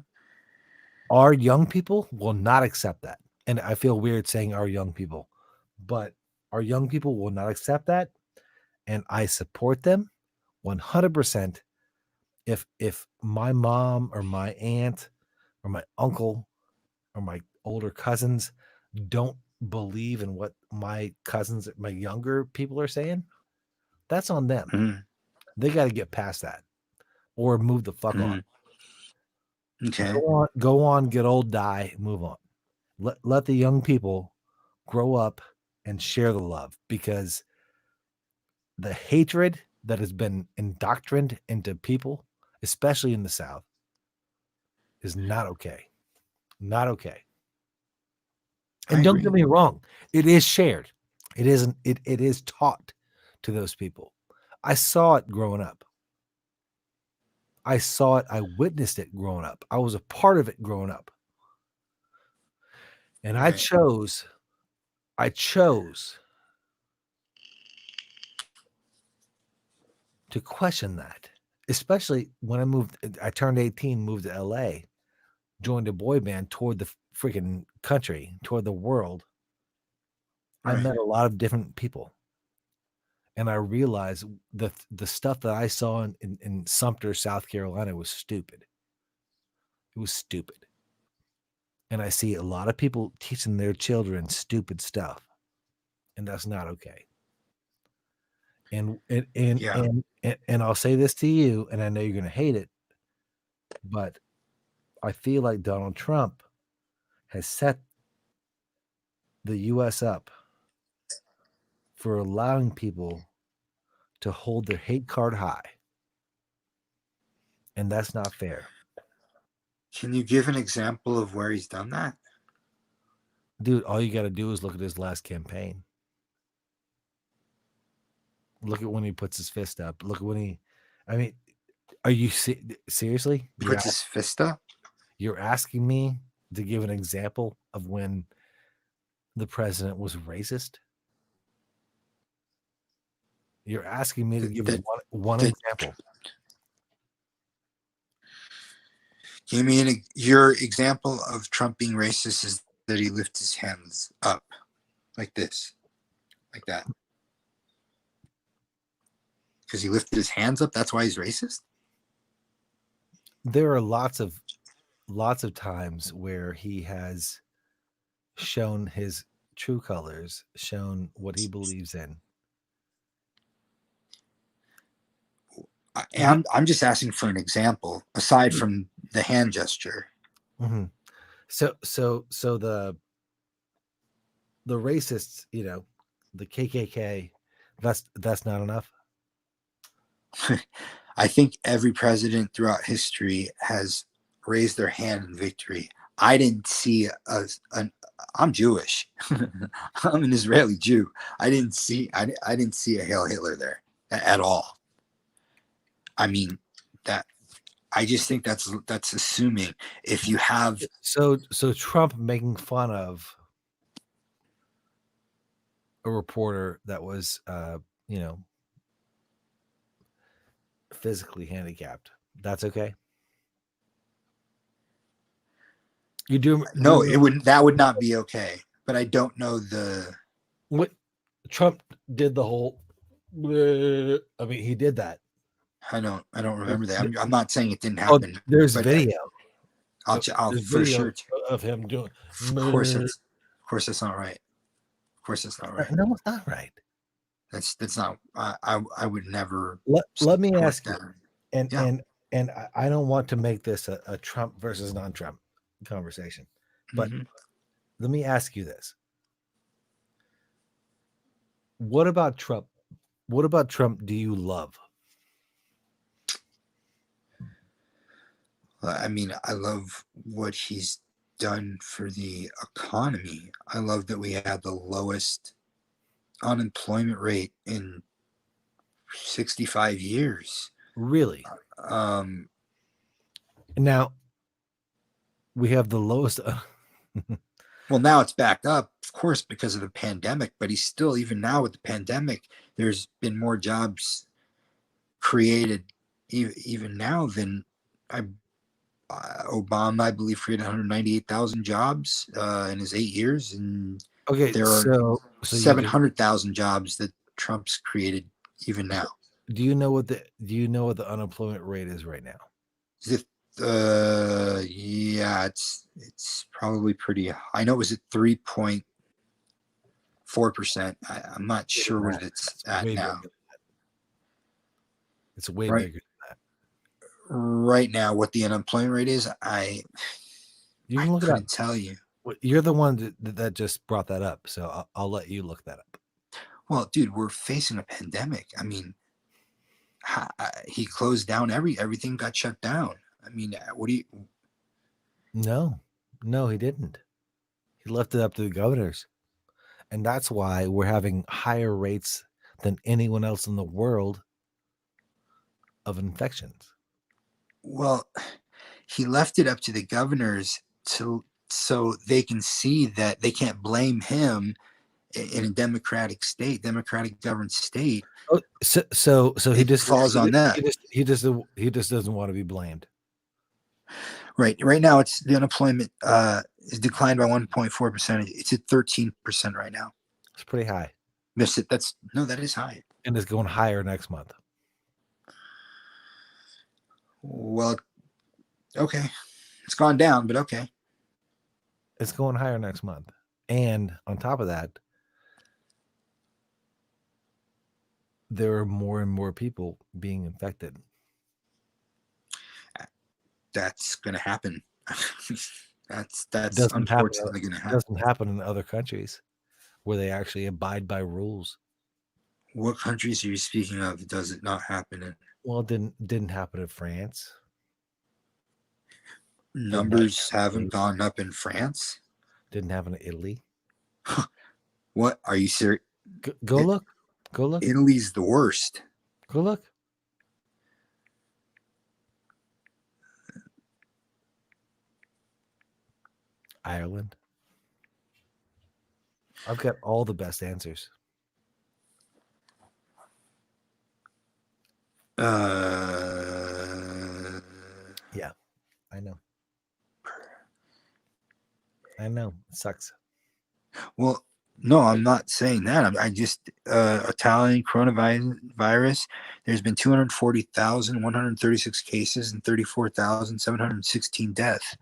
Our young people will not accept that. And I feel weird saying our young people, but our young people will not accept that. And I support them 100%. If my mom or my aunt or my uncle or my older cousins don't believe in what my cousins, my younger people are saying, that's on them. They got to get past that or move the fuck on. Okay. Go on, get old, die, move on. Let the young people grow up and share the love, because the hatred that has been indoctrinated into people, especially in the South, is not okay. Not okay. And don't get me wrong, it is shared. It isn't. It is taught to those people. I saw it growing up. I saw it. I witnessed it growing up. I was a part of it growing up. And I chose to question that, especially when I turned 18, moved to LA, joined a boy band, toured the freaking country, toured the world. I met a lot of different people. And I realized the stuff that I saw in Sumter, South Carolina was stupid. It was stupid. And I see a lot of people teaching their children stupid stuff. And that's not okay. And I'll say this to you, and I know you're going to hate it, but I feel like Donald Trump has set the U.S. up for allowing people to hold their hate card high. And that's not fair. Can you give an example of where he's done that? Dude, all you got to do is look at his last campaign. Look at when he puts his fist up. Look at when are you seriously? Puts his fist up? You're asking me to give an example of when the president was racist? You're asking me to give one example. You mean your example of Trump being racist is that he lifts his hands up like this, like that? Because he lifted his hands up, that's why he's racist? There are lots of times where he has shown his true colors, shown what he believes in. I'm just asking for an example aside from the hand gesture. Mm-hmm. So the racists, the KKK, that's not enough. I think every president throughout history has raised their hand in victory. I didn't see I'm Jewish. I'm an Israeli Jew. I didn't see a Hail Hitler there at all. I mean, that I just think that's assuming if you have so Trump making fun of a reporter that was physically handicapped, that's okay. That would not be okay. But I don't know what Trump did the whole. I mean, he did that. I don't remember that. I'm not saying it didn't happen. There's video. I'll for sure of him doing. Of course, that's not right. Of course, that's not right. No, it's not right. That's not. I would never. Let me ask you, and I don't want to make this a Trump versus non-Trump conversation, but let me ask you this: what about Trump? What about Trump do you love? I mean, I love what he's done for the economy. I love that we had the lowest unemployment rate in 65 years. Really? Now we have the lowest. Well, now it's back up, of course, because of the pandemic. But he's still, even now with the pandemic, there's been more jobs created even now than Obama, I believe, created 198,000 jobs in his 8 years, and there are 700,000 jobs that Trump's created even now. Do you know what the unemployment rate is right now? Yeah, it's probably pretty high. I know it was at 3.4%. I'm not sure what it's at now. It's way bigger than that. Right now, what the unemployment rate is, you can look it up. Tell you. You're the one that just brought that up, so I'll let you look that up. Well, dude, we're facing a pandemic. I mean, he closed down everything got shut down. I mean, what do you? No, he didn't. He left it up to the governors. And that's why we're having higher rates than anyone else in the world of infections. Well, he left it up to the governors so they can see that they can't blame him in a democratic governed state. Oh, so he just falls on that. He just doesn't want to be blamed. Right now, it's the unemployment is declined by 1.4%. It's at 13% right now. It's pretty high. That is high, and it's going higher next month. Well, okay, it's gone down, but okay, it's going higher next month, and on top of that, there are more and more people being infected. That's going to happen. that's unfortunately going to happen. Doesn't happen in other countries where they actually abide by rules. What countries are you speaking of? Does it not happen in? Well, it didn't happen in France. Numbers haven't gone up in France. Didn't happen in Italy. What are you serious? Go look. Italy's the worst. Go look. Ireland. I've got all the best answers. Yeah, I know. It sucks. Well, no, I'm not saying that. I just Italian coronavirus. There's been 240,136 cases and 34,716 deaths.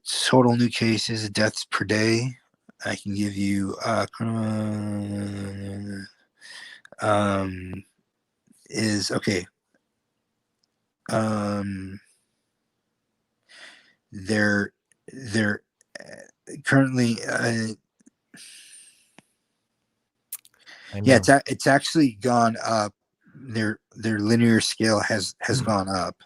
Total new cases, deaths per day. I can give you is okay. They're currently it's actually gone up. Their linear scale has gone up.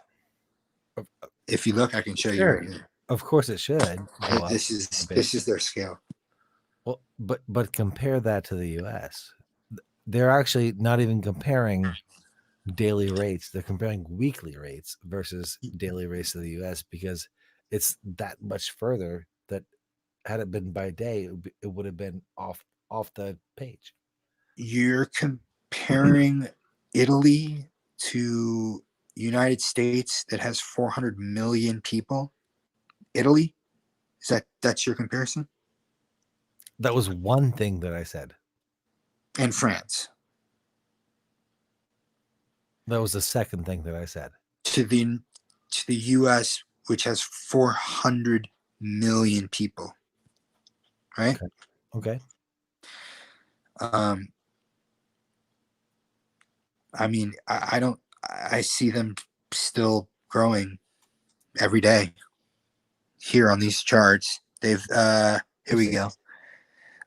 If you look, I can show you right here. Of course it should. This is their scale. Well, but compare that to the US. They're actually not even comparing daily rates. They're comparing weekly rates versus daily rates to the US because it's that much further that had it been by day, it would have been off the page. You're comparing Italy to United States that has 400 million people. Italy? That's your comparison? That was one thing that I said. And France. That was the second thing that I said. To the US, which has 400 million people. Right? Okay. I mean, I see them still growing every day here on these charts. They've here we go.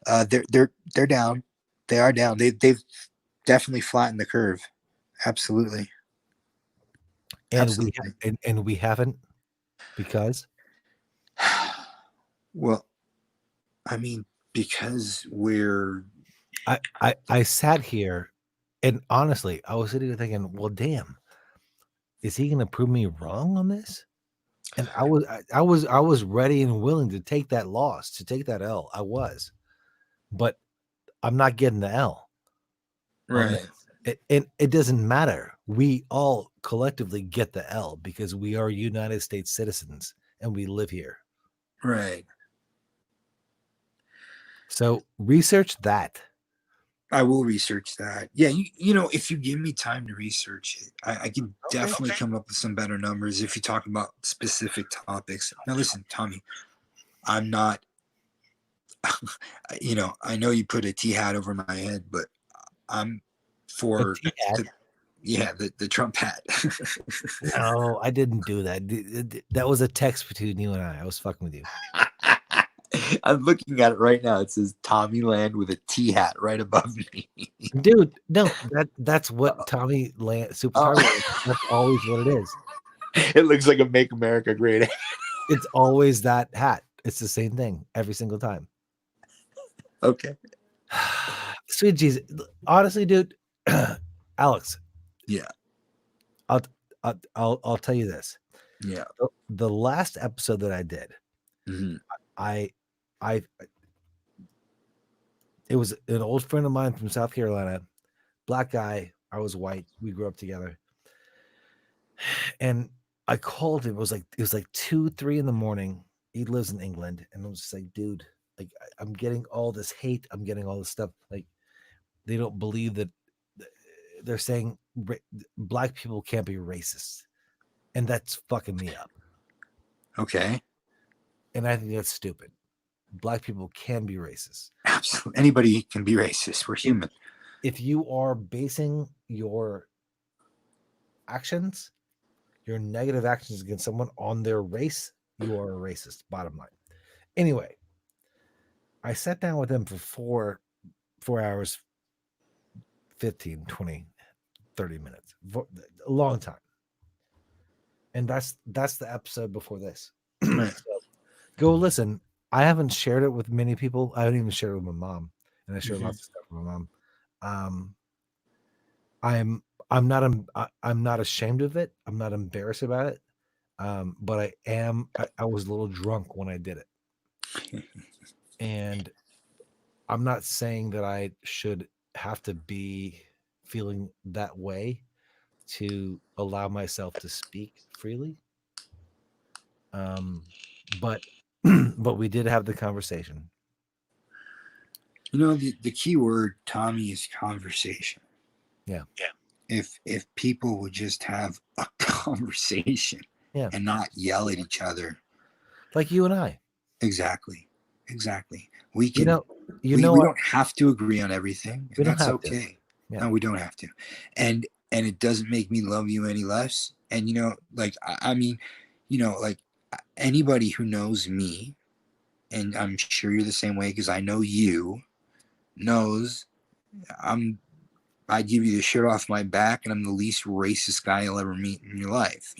They're down. They are down. They've definitely flattened the curve. Absolutely. And we haven't because well, I mean, because I sat here and honestly, I was sitting here thinking, well, damn, is he going to prove me wrong on this? And I was ready and willing to take that loss, to take that L. I was, but I'm not getting the L. Right. It doesn't matter. We all collectively get the L because we are United States citizens and we live here. Right. So research that. I will research that. Yeah, you know, if you give me time to research it, I can definitely come up with some better numbers if you talk about specific topics. Now, listen, Tommy, I'm not, you know, I know you put a T hat over my head, but I'm for the Trump hat. No, I didn't do that. That was a text between you and I was fucking with you. I'm looking at it right now. It says Tommy Land with a T hat right above me. Dude, no, that's what Tommy Land Superstar is. That's always what it is. It looks like a Make America Great. It's always that hat. It's the same thing every single time. Okay. Sweet Jesus. Honestly, dude, Alex. Yeah. I'll tell you this. Yeah. The last episode that I did, I it was an old friend of mine from South Carolina, black guy. I was white. We grew up together. And I called him. It was like 2, 3 in the morning. He lives in England. And I was just like, dude, like I'm getting all this hate. I'm getting all this stuff. Like they don't believe that they're saying black people can't be racist. And that's fucking me up. Okay. And I think that's stupid. Black people can be racist. Absolutely. Anybody can be racist. We're human. If you are basing your actions, your negative actions against someone on their race, you are a racist, bottom line. Anyway, I sat down with him for 4 hours, 15, 20, 30 minutes, a long time. And that's the episode before this. So, go listen. I haven't shared it with many people. I haven't even shared it with my mom, and I share lots of stuff with my mom. I'm not ashamed of it. I'm not embarrassed about it. But I was a little drunk when I did it. And I'm not saying that I should have to be feeling that way to allow myself to speak freely. But we did have the conversation. You know, the key word, Tommy, is conversation. Yeah. If people would just have a conversation and not yell at each other. Like you and I. Exactly. We can, we we don't have to agree on everything. And that's okay. Yeah. No, we don't have to. And it doesn't make me love you any less. And, like, I mean, like anybody who knows me, and I'm sure you're the same way because I know you, knows I give you the shirt off my back and I'm the least racist guy you'll ever meet in your life,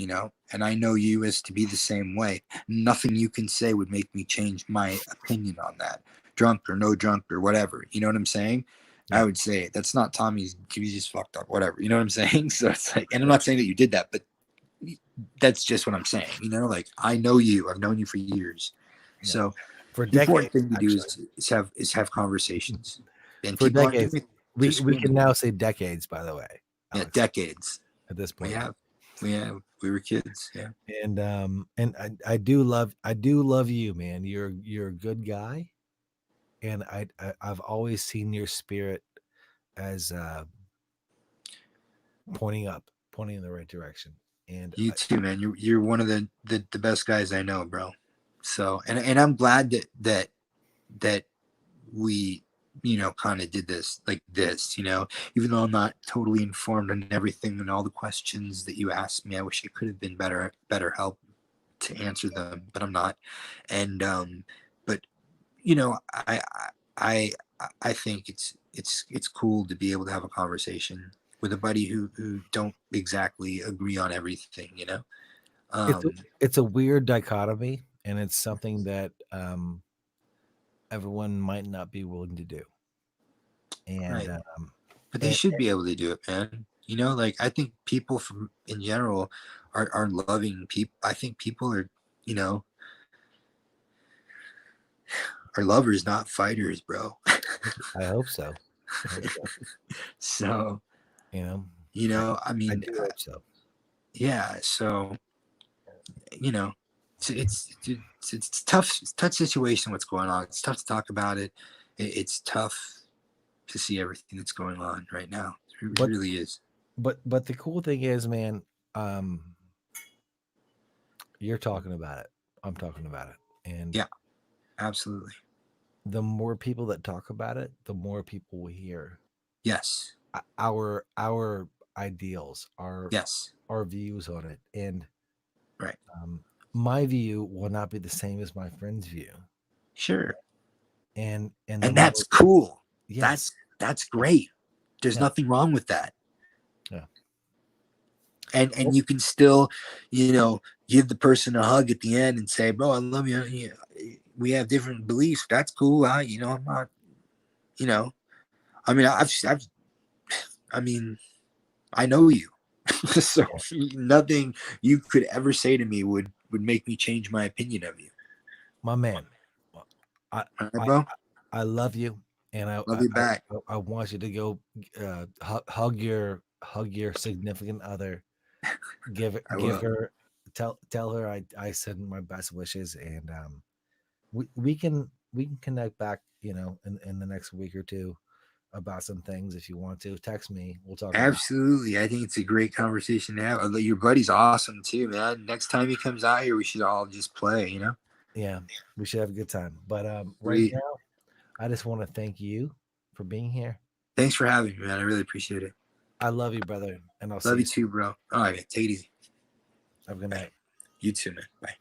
and I know you as to be the same way. Nothing you can say would make me change my opinion on that, drunk or no drunk or whatever. You know what I'm saying? Yeah. I would say that's not Tommy's, he just fucked up, whatever. You know what I'm saying? So it's like, and I'm not saying that you did that, but that's just what I'm saying. Like I know you, I've known you for years. Yeah. So for the important decades, thing to do is have conversations. And for people decades, we can now say decades, by the way. Alex. Yeah, decades at this point. We were kids. Yeah. And I do love you, man. You're a good guy, and I've always seen your spirit as pointing in the right direction. And you too, man. You're one of the best guys I know, bro. So and I'm glad that we kind of did this like this, even though I'm not totally informed on everything and all the questions that you asked me. I wish I could have been better help to answer them, but I'm not. And but I think it's cool to be able to have a conversation with a buddy who don't exactly agree on everything, it's a weird dichotomy, and it's something that everyone might not be willing to do. And right. But they should be able to do it, man. Like I think people in general are loving people. I think people are, are lovers, not fighters, bro. I hope so. So, I mean, I do hope so. Yeah. So, it's tough situation. What's going on? It's tough to talk about it. It's tough to see everything that's going on right now. It really is. But the cool thing is, man, you're talking about it. I'm talking about it. And yeah, absolutely. The more people that talk about it, the more people will hear. Yes. Our ideals, our views on it. And right. My view will not be the same as my friend's view. Sure. And that's cool. Yes. That's great. There's nothing wrong with that. Yeah. And you can still, give the person a hug at the end and say, bro, I love you. we have different beliefs. That's cool. I'm not, I mean, I know you. So nothing you could ever say to me would make me change my opinion of you. My man, I love you, and I love you back. I want you to go hug your significant other. Give her tell her I send my best wishes, and we can connect back, in the next week or two about some things. If you want to text me, we'll talk. Absolutely. I think it's a great conversation to have. Your buddy's awesome too, man. Next time he comes out here, we should all just play, Yeah, we should have a good time. But right now, I just want to thank you for being here. Thanks for having me, man. I really appreciate it. I love you, brother, and I'll love you too, bro. All right, man. Take it easy. Have a good night. You too, man. Bye.